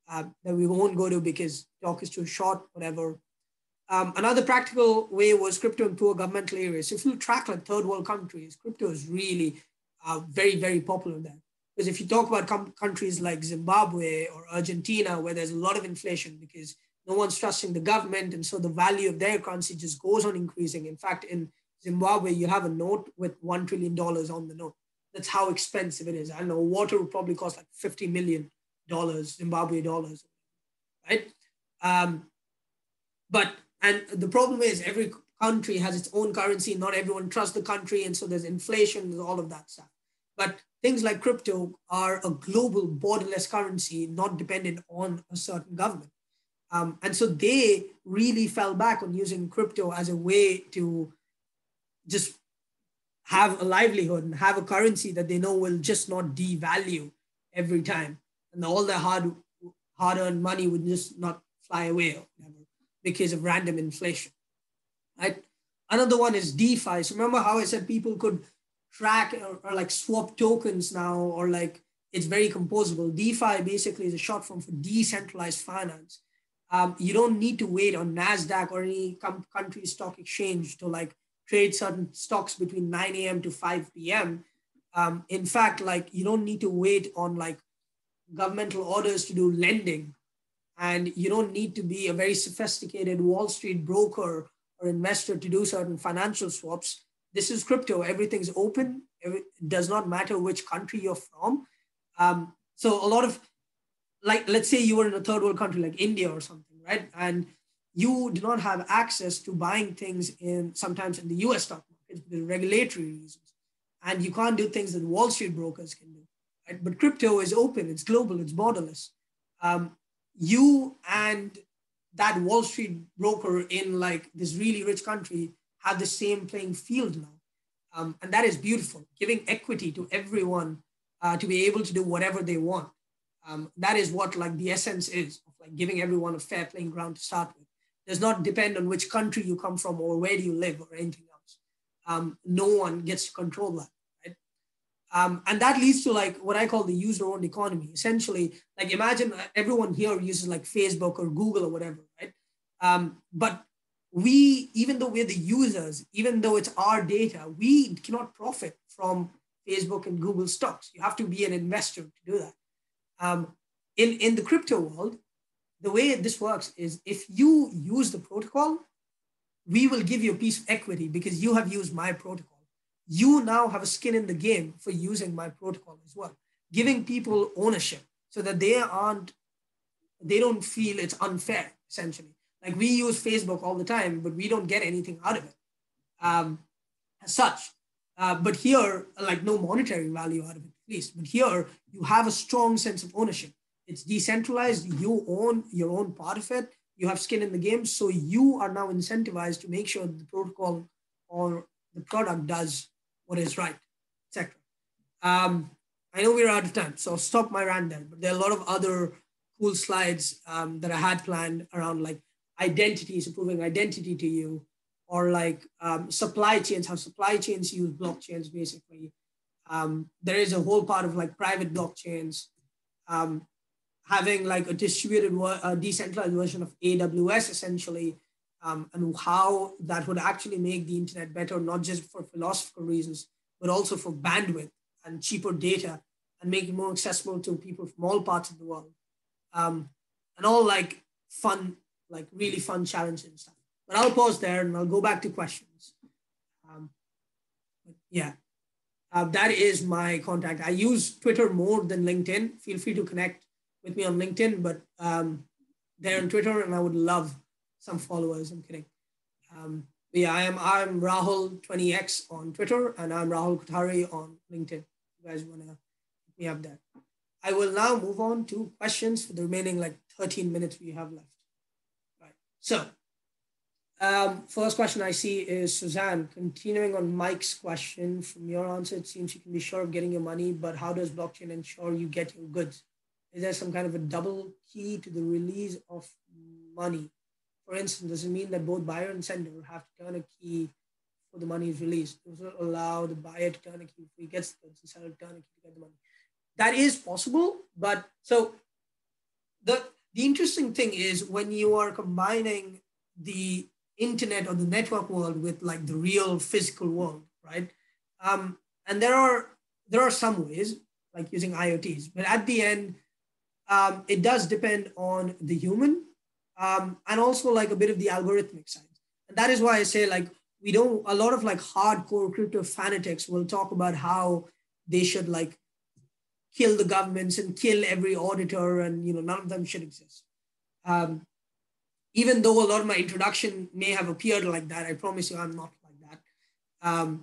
that we won't go to because talk is too short, whatever. Another practical way was crypto in poor governmental areas. So if you track like third world countries, crypto is really very, very popular there. Because if you talk about countries like Zimbabwe or Argentina, where there's a lot of inflation because no one's trusting the government, and so the value of their currency just goes on increasing. In fact, in Zimbabwe, you have a note with $1 trillion on the note. That's how expensive it is. I don't know, water would probably cost like $50 million, Zimbabwe dollars, right? And the problem is every country has its own currency. Not everyone trusts the country, and so there's inflation, there's all of that stuff. But things like crypto are a global borderless currency, not dependent on a certain government. And so they really fell back on using crypto as a way to just have a livelihood and have a currency that they know will just not devalue every time. And all their hard-earned money would just not fly away or whatever because of random inflation, right? Another one is DeFi. So remember how I said people could track or like swap tokens now, or like it's very composable. DeFi basically is a short form for decentralized finance. You don't need to wait on NASDAQ or any country stock exchange to like trade certain stocks between 9 a.m. to 5 p.m. In fact, like you don't need to wait on like governmental orders to do lending. And you don't need to be a very sophisticated Wall Street broker or investor to do certain financial swaps. This is crypto. Everything's open. It does not matter which country you're from. So a lot of, like, let's say you were in a third world country like India or something, right? And you do not have access to buying things sometimes in the US stock market because of regulatory reasons. And you can't do things that Wall Street brokers can do, right? But crypto is open, it's global, it's borderless. You and that Wall Street broker in like this really rich country have the same playing field now. And that is beautiful, giving equity to everyone to be able to do whatever they want. That is what like the essence is of like giving everyone a fair playing ground to start with. Does not depend on which country you come from or where do you live or anything else. No one gets to control that, right? And that leads to like what I call the user-owned economy. Essentially, like imagine everyone here uses like Facebook or Google or whatever, right? But we, even though we're the users, even though it's our data, we cannot profit from Facebook and Google stocks. You have to be an investor to do that. In the crypto world, the way this works is if you use the protocol, we will give you a piece of equity because you have used my protocol. You now have a skin in the game for using my protocol as well, giving people ownership so that they don't feel it's unfair, essentially. Like we use Facebook all the time, but we don't get anything out of it as such. But here, like no monetary value out of it, at least. But here, you have a strong sense of ownership. It's decentralized. You own your own part of it. You have skin in the game. So you are now incentivized to make sure that the protocol or the product does what is right, etc. I know we're out of time, so I'll stop my rant there. But there are a lot of other cool slides that I had planned around like identities, improving identity to you, or like supply chains, how supply chains use blockchains basically. There is a whole part of like private blockchains, having like a distributed, decentralized version of AWS essentially, and how that would actually make the internet better, not just for philosophical reasons, but also for bandwidth and cheaper data and make it more accessible to people from all parts of the world. And all like fun, like really fun challenges and stuff. But I'll pause there and I'll go back to questions. Yeah, that is my contact. I use Twitter more than LinkedIn. Feel free to connect with me on LinkedIn, but they're on Twitter and I would love some followers. I'm kidding. Yeah, I'm Rahul 20x on Twitter and I'm Rahul Kothari on LinkedIn. You guys want to hit me up there. I will now move on to questions for the remaining like 13 minutes we have left. Right. So first question I see is Suzanne, continuing on Mike's question. From your answer, it seems you can be sure of getting your money, but how does blockchain ensure you get your goods? Is there some kind of a double key to the release of money? For instance, does it mean that both buyer and sender have to turn a key for the money is released? Does it allow the buyer to turn a key if he gets the goods and seller to turn a key to get the money? That is possible, but so the interesting thing is when you are combining the internet or the network world with like the real physical world, right? And there are some ways like using IoTs, but at the end, it does depend on the human and also like a bit of the algorithmic side. And that is why I say like a lot of like hardcore crypto fanatics will talk about how they should like kill the governments and kill every auditor and none of them should exist. Even though a lot of my introduction may have appeared like that, I promise you I'm not like that.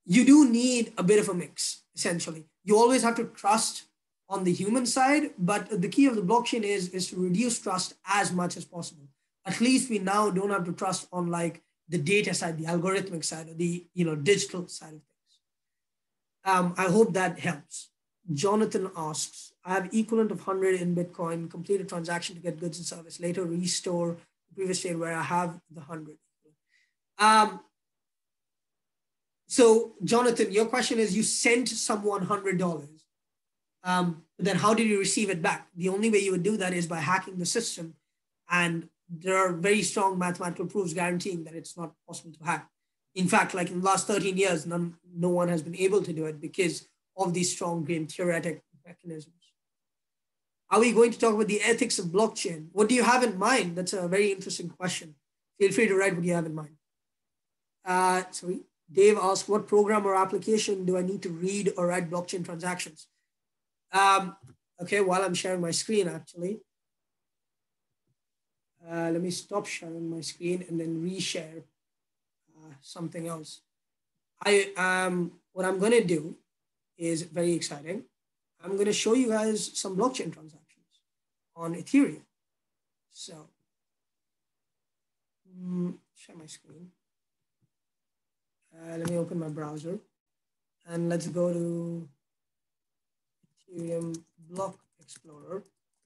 You do need a bit of a mix, essentially. You always have to trust on the human side, but the key of the blockchain is to reduce trust as much as possible. At least we now don't have to trust on like the data side, the algorithmic side, or the digital side of things. I hope that helps. Jonathan asks, I have equivalent of 100 in Bitcoin, complete a transaction to get goods and service, later restore the previous state where I have the 100. So Jonathan, your question is you sent someone $100. But then how did you receive it back? The only way you would do that is by hacking the system. And there are very strong mathematical proofs guaranteeing that it's not possible to hack. In fact, like in the last 13 years, no one has been able to do it because of these strong game theoretic mechanisms. Are we going to talk about the ethics of blockchain? What do you have in mind? That's a very interesting question. Feel free to write what you have in mind. Sorry, Dave asked, what program or application do I need to read or write blockchain transactions? Okay, while I'm sharing my screen, actually. Let me stop sharing my screen and then reshare something else. What I'm going to do is very exciting. I'm going to show you guys some blockchain transactions on Ethereum. So, share my screen. Let me open my browser and let's go to Ethereum Block Explorer.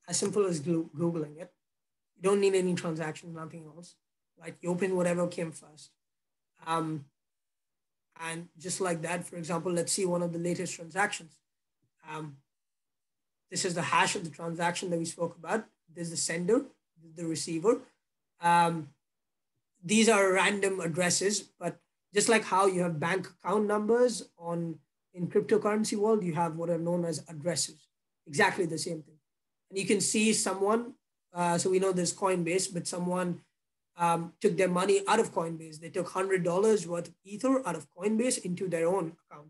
As simple as Googling it. You don't need any transactions, nothing else. Like you open whatever came first. And just like that, for example, let's see one of the latest transactions. This is the hash of the transaction that we spoke about. There's the sender, the receiver. These are random addresses, but just like how you have bank account numbers in cryptocurrency world, you have what are known as addresses. Exactly the same thing. And you can see someone, so we know there's Coinbase, but someone took their money out of Coinbase. They took $100 worth of Ether out of Coinbase into their own account,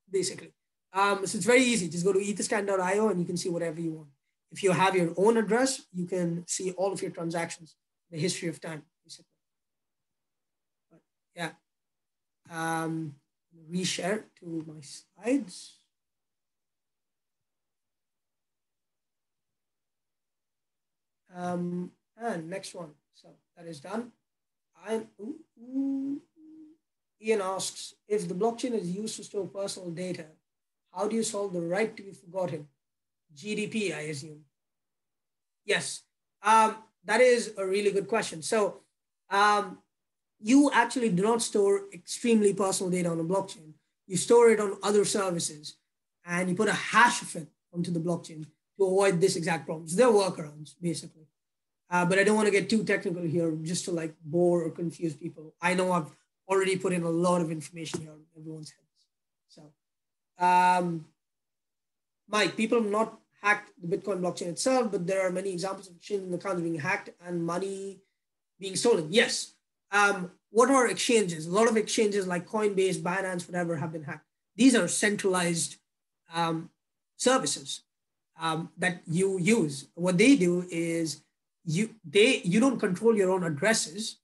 basically. So it's very easy. Just go to etherscan.io and you can see whatever you want. If you have your own address, you can see all of your transactions, the history of time, basically. But yeah. Reshare to my slides. And next one. So that is done. Ian asks, if the blockchain is used to store personal data, how do you solve the right to be forgotten? GDP, I assume. Yes, that is a really good question. So you actually do not store extremely personal data on a blockchain. You store it on other services and you put a hash of it onto the blockchain to avoid this exact problem. So there are workarounds, basically. But I don't want to get too technical here just to like bore or confuse people. I know I've already put in a lot of information here on everyone's heads. So, Mike, people have not hacked the Bitcoin blockchain itself, but there are many examples of exchange accounts being hacked and money being stolen. Yes. What are exchanges? A lot of exchanges like Coinbase, Binance, whatever have been hacked. These are centralized services that you use. What they do is you don't control your own addresses.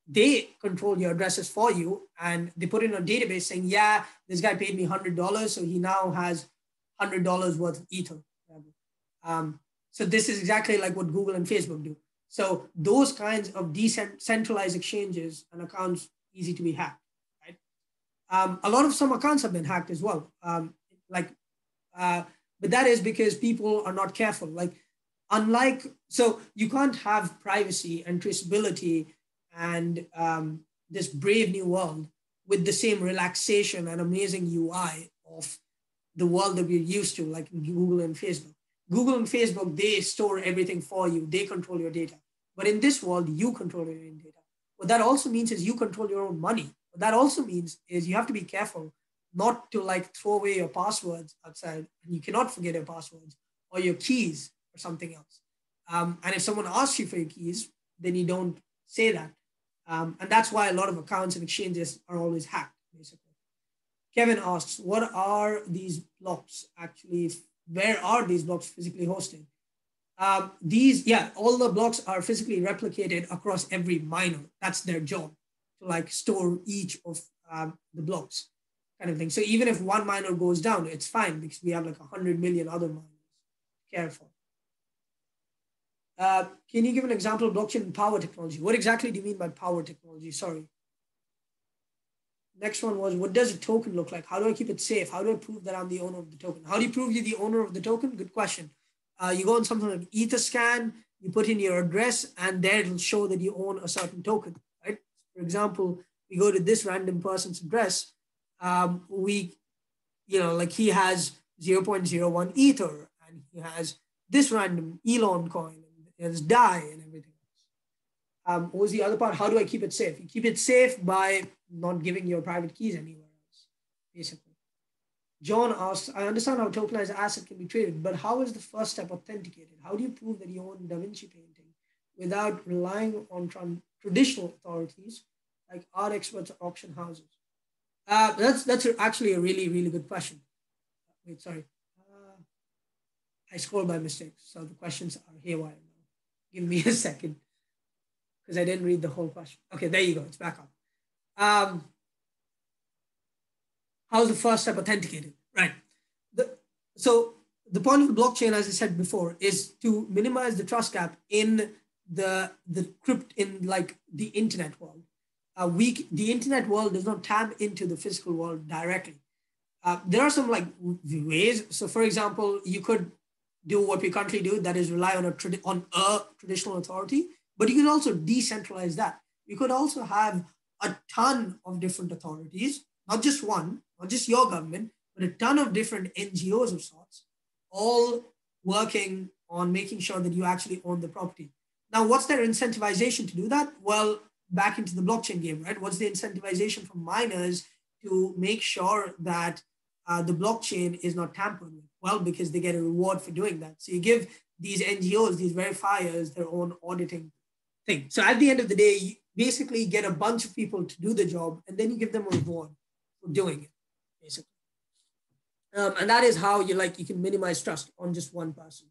They control your addresses for you, and they put in a database saying, yeah, this guy paid me $100, so he now has $100 worth of Ether. So this is exactly like what Google and Facebook do. So those kinds of decentralized exchanges and accounts easy to be hacked, right? A lot of some accounts have been hacked as well. But that is because people are not careful. So you can't have privacy and traceability and this brave new world with the same relaxation and amazing UI of the world that we're used to, like Google and Facebook. Google and Facebook, they store everything for you. They control your data. But in this world, you control your own data. What that also means is you control your own money. What that also means is you have to be careful not to like throw away your passwords outside, and you cannot forget your passwords or your keys or something else. And if someone asks you for your keys, then you don't say that. And that's why a lot of accounts and exchanges are always hacked, basically. Kevin asks, what are these blocks actually? Where are these blocks physically hosted? All the blocks are physically replicated across every miner. That's their job, to like store each of the blocks kind of thing. So even if one miner goes down, it's fine because we have like 100 million other miners to care for. Can you give an example of blockchain and power technology? What exactly do you mean by power technology? Sorry. Next one was, what does a token look like? How do I keep it safe? How do I prove that I'm the owner of the token? How do you prove you're the owner of the token? Good question. You go on something like Etherscan, you put in your address, and there it'll show that you own a certain token, right? For example, we go to this random person's address. He has 0.01 Ether, and he has this random Elon coin, and he has DAI and everything else. What was the other part? How do I keep it safe? You keep it safe by not giving your private keys anywhere else, basically. John asks, I understand how tokenized asset can be traded, but how is the first step authenticated? How do you prove that you own Da Vinci painting without relying on traditional authorities like art experts or auction houses? That's actually a really, really good question. Wait, sorry. I scrolled by mistake, so the questions are haywire now. Give me a second, because I didn't read the whole question. Okay, there you go. It's back up. How's the first step authenticated? Right. So the point of the blockchain, as I said before, is to minimize the trust gap in the internet world. the internet world does not tap into the physical world directly. There are some like ways. So for example, you could do what we currently do, that is rely on a traditional authority, but you can also decentralize that. You could also have a ton of different authorities, not just one, not just your government, but a ton of different NGOs of sorts, all working on making sure that you actually own the property. Now, what's their incentivization to do that? Well, back into the blockchain game, right? What's the incentivization from miners to make sure that the blockchain is not tampered with? Well, because they get a reward for doing that. So you give these NGOs, these verifiers, their own auditing thing. So at the end of the day, you basically get a bunch of people to do the job, and then you give them a reward for doing it, basically. And that is how you can minimize trust on just one person.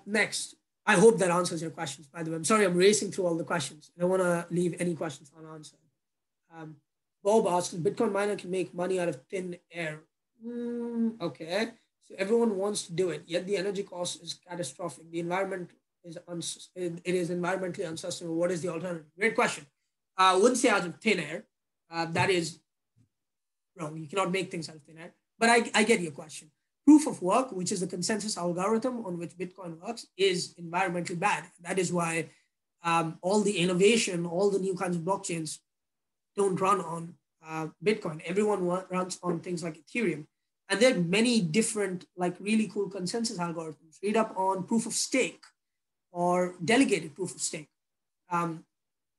Next, I hope that answers your questions, by the way. I'm sorry, I'm racing through all the questions. I don't want to leave any questions unanswered. Bob asks, Bitcoin miner can make money out of thin air. Okay, so everyone wants to do it, yet the energy cost is catastrophic. The environment is environmentally unsustainable. What is the alternative? Great question. I wouldn't say out of thin air. That is wrong. You cannot make things out of thin air. But I get your question. Proof of work, which is the consensus algorithm on which Bitcoin works, is environmentally bad. That is why all the innovation, all the new kinds of blockchains don't run on Bitcoin. Everyone runs on things like Ethereum. And there are many different, really cool consensus algorithms. Read up on proof of stake or delegated proof of stake,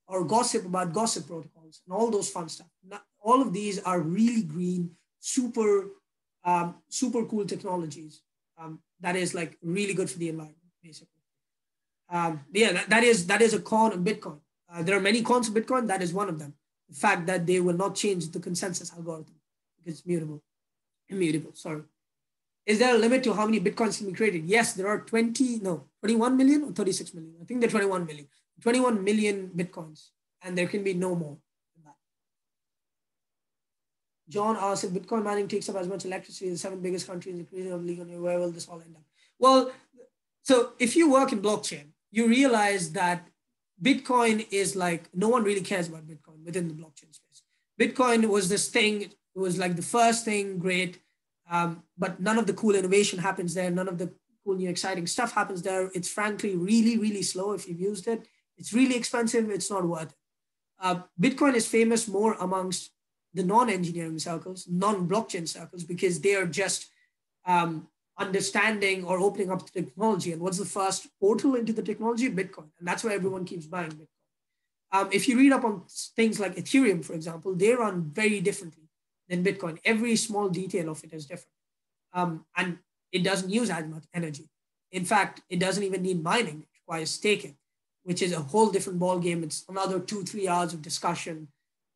or gossip about gossip protocols and all those fun stuff. Now, all of these are really green, super cool technologies that is really good for the environment, basically. That is a con of Bitcoin. There are many cons of Bitcoin. That is one of them. The fact that they will not change the consensus algorithm because it's immutable, sorry. Is there a limit to how many Bitcoins can be created? Yes, there are 21 million or 36 million. I think they're 21 million. 21 million Bitcoins, and there can be no more than that. John asks, if Bitcoin mining takes up as much electricity as the 7 biggest countries, increasing of legal, where will this all end up? Well, so if you work in blockchain, you realize that Bitcoin is no one really cares about Bitcoin within the blockchain space. Bitcoin was this thing, it was the first thing, great, but none of the cool innovation happens there. None of the cool new exciting stuff happens there. It's frankly really, really slow if you've used it. It's really expensive. It's not worth it. Bitcoin is famous more amongst the non-engineering circles, non-blockchain circles, because they are just understanding or opening up the technology. And what's the first portal into the technology? Bitcoin. And that's why everyone keeps buying Bitcoin. If you read up on things like Ethereum, for example, they run very differently than Bitcoin. Every small detail of it is different. And it doesn't use as much energy. In fact, it doesn't even need mining. It requires staking, which is a whole different ballgame. It's another 2-3 hours of discussion.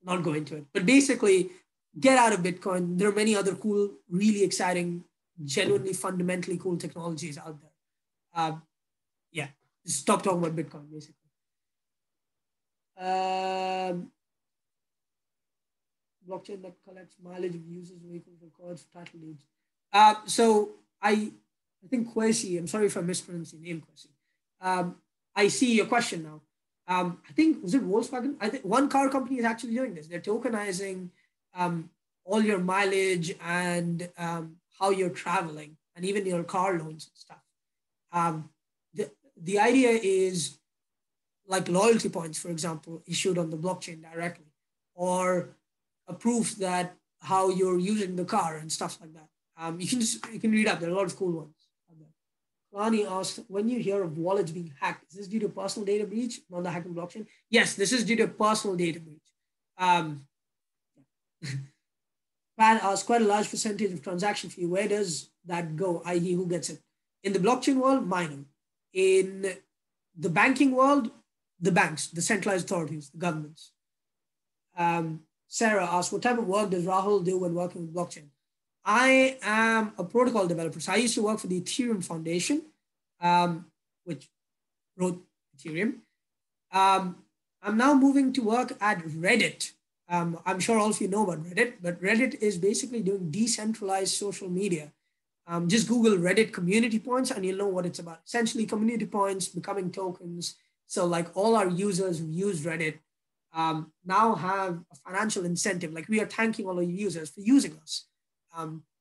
Not go into it. But basically, get out of Bitcoin. There are many other cool, really exciting, genuinely fundamentally cool technologies out there. Just stop talking about Bitcoin, basically. Blockchain that collects mileage of users, vehicles, records, title deeds. So I think Kwesi, I'm sorry if I mispronounced your name, Kwesi. I see your question now. I think, was it Volkswagen? I think one car company is actually doing this. They're tokenizing all your mileage and how you're traveling, and even your car loans and stuff. The idea is loyalty points, for example, issued on the blockchain directly, or a proof that how you're using the car and stuff like that. You can read up. There are a lot of cool ones. Lani asked, when you hear of wallets being hacked, is this due to personal data breach, not the hacking blockchain? Yes, this is due to personal data breach. Pat asked, quite a large percentage of transaction fee. Where does that go, i.e. who gets it? In the blockchain world, miner. In the banking world, the banks, the centralized authorities, the governments. Sarah asked, what type of work does Rahul do when working with blockchain? I am a protocol developer. So I used to work for the Ethereum Foundation, which wrote Ethereum. I'm now moving to work at Reddit. I'm sure all of you know about Reddit, but Reddit is basically doing decentralized social media. Just Google Reddit community points and you'll know what it's about. Essentially, community points becoming tokens So like all our users who use Reddit now have a financial incentive. Like we are thanking all our users for using us.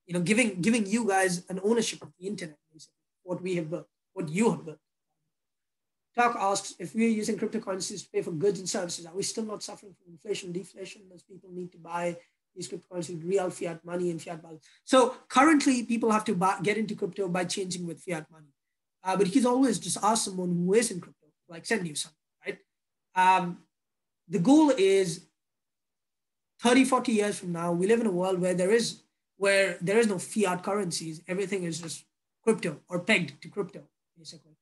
Giving you guys an ownership of the internet, basically, what we have built, what you have built. Talk asks, if we are using cryptocurrencies to pay for goods and services, are we still not suffering from inflation, deflation, as people need to buy these cryptocurrencies with real fiat money and fiat values? So currently, people have to get into crypto by changing with fiat money. But you can always just ask someone who is in crypto, like send you some, right? The goal is 30, 40 years from now, we live in a world where there is no fiat currencies. Everything is just crypto or pegged to crypto, basically.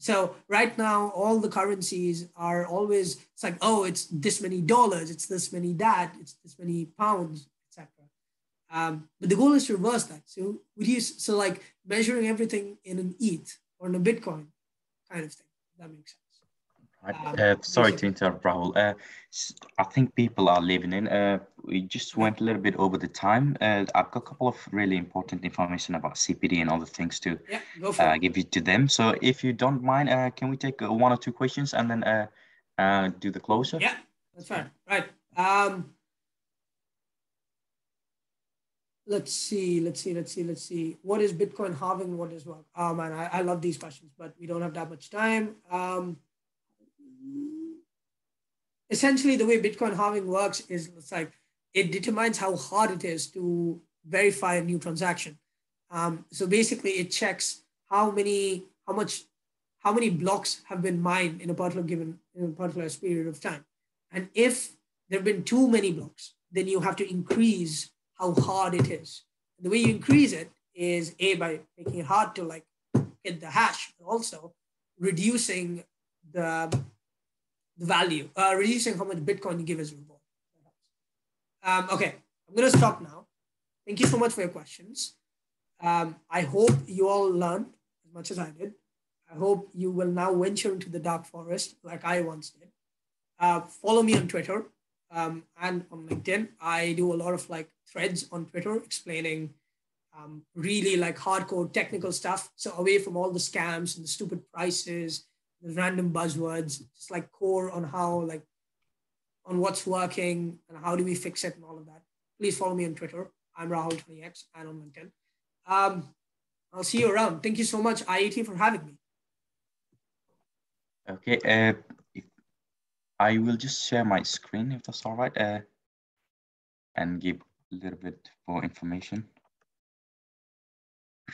So right now, all the currencies are always, it's like, oh, it's this many dollars, it's this many that, it's this many pounds, etc. But the goal is to reverse that. So like measuring everything in an ETH or in a Bitcoin kind of thing. That makes sense. Sorry to interrupt, Rahul. I think people are leaving in. We just went a little bit over the time. I've got a couple of really important information about CPD and other things to give it to them. So if you don't mind, can we take 1 or 2 questions and then do the closure? Yeah, that's fine. Right. Let's see. What is Bitcoin halving? What is what? Oh man, I love these questions, but we don't have that much time. Essentially, the way Bitcoin halving works is it's like it determines how hard it is to verify a new transaction. So basically, it checks how many blocks have been mined in a particular period of time, and if there have been too many blocks, then you have to increase how hard it is. And the way you increase it is by making it hard to like get the hash, but also reducing the value, reducing how much Bitcoin you give as a reward. Okay, I'm going to stop now. Thank you so much for your questions. I hope you all learned as much as I did. I hope you will now venture into the dark forest like I once did. Follow me on Twitter and on LinkedIn. I do a lot of like threads on Twitter explaining really like hardcore technical stuff. So away from all the scams and the stupid prices, the random buzzwords, just like core on how like on what's working and how do we fix it and all of that. Please follow me on Twitter. I'm Rahul20x and on LinkedIn. I'll see you around. Thank you so much, IET, for having me. Okay, I will just share my screen if that's all right, and give a little bit more information.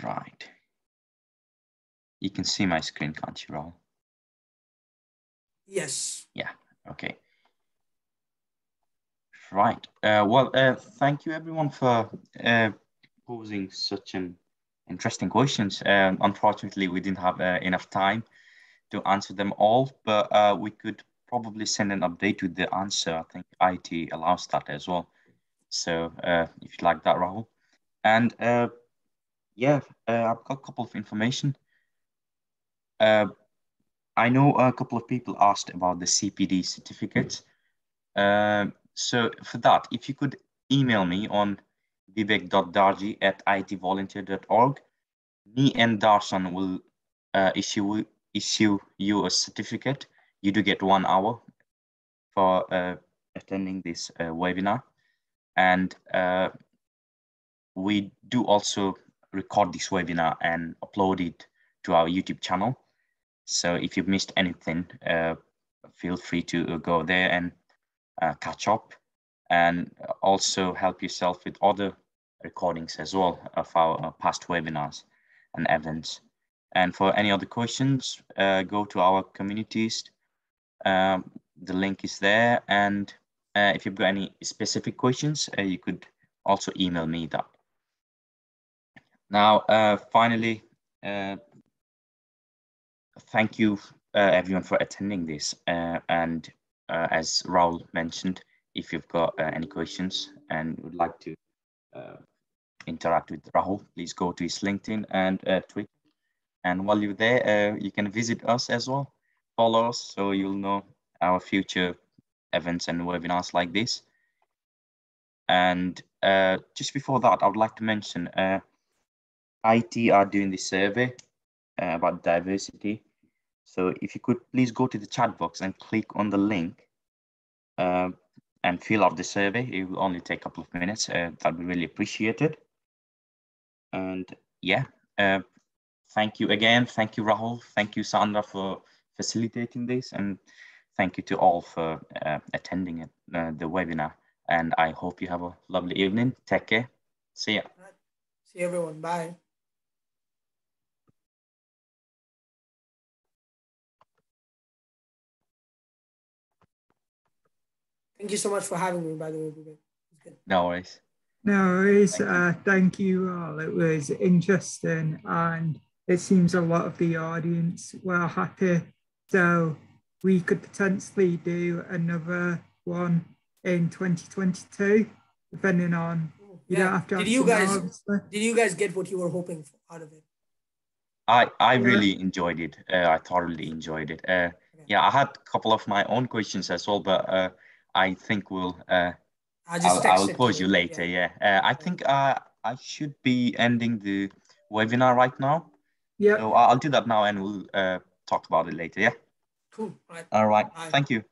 Right. You can see my screen, can't you, Rahul? Yes. Yeah, okay. Right. Thank you everyone for posing such an interesting questions. Unfortunately, we didn't have enough time to answer them all, but we could probably send an update with the answer. I think IT allows that as well. So if you like that, Rahul. And I've got a couple of information. I know a couple of people asked about the CPD certificates. So for that, if you could email me on vivek.darji@itvolunteer.org, me and Darshan will issue you a certificate. You do get 1 hour for attending this webinar. And we do also record this webinar and upload it to our YouTube channel. So if you've missed anything, feel free to go there and catch up, and also help yourself with other recordings as well of our past webinars and events. And for any other questions, go to our communities. The link is there. And if you've got any specific questions, you could also email me that. Now, finally, thank you everyone for attending this. And as Rahul mentioned, if you've got any questions and would like to interact with Rahul, please go to his LinkedIn and Twitter. And while you're there, you can visit us as well. Follow us so you'll know our future events and webinars like this. And just before that, I would like to mention IT are doing this survey about diversity. So if you could please go to the chat box and click on the link and fill out the survey. It will only take a couple of minutes. That'd be really appreciated. And yeah, thank you again. Thank you, Rahul. Thank you, Sandra, for facilitating this. And thank you to all for attending it, the webinar. And I hope you have a lovely evening. Take care. See ya. See everyone. Bye. Thank you so much for having me, by the way. No worries. No worries. Thank you all. It was interesting, and it seems a lot of the audience were happy. So we could potentially do another one in 2022, depending on. You don't have to did you guys get what you were hoping for out of it? I really enjoyed it. I thoroughly enjoyed it. Yeah, I had a couple of my own questions as well, but I think we'll. I will pose you later. Yeah. I think I should be ending the webinar right now. Yeah. So I'll do that now, and we'll talk about it later. Yeah. Cool. All right. All right. Bye. Thank you.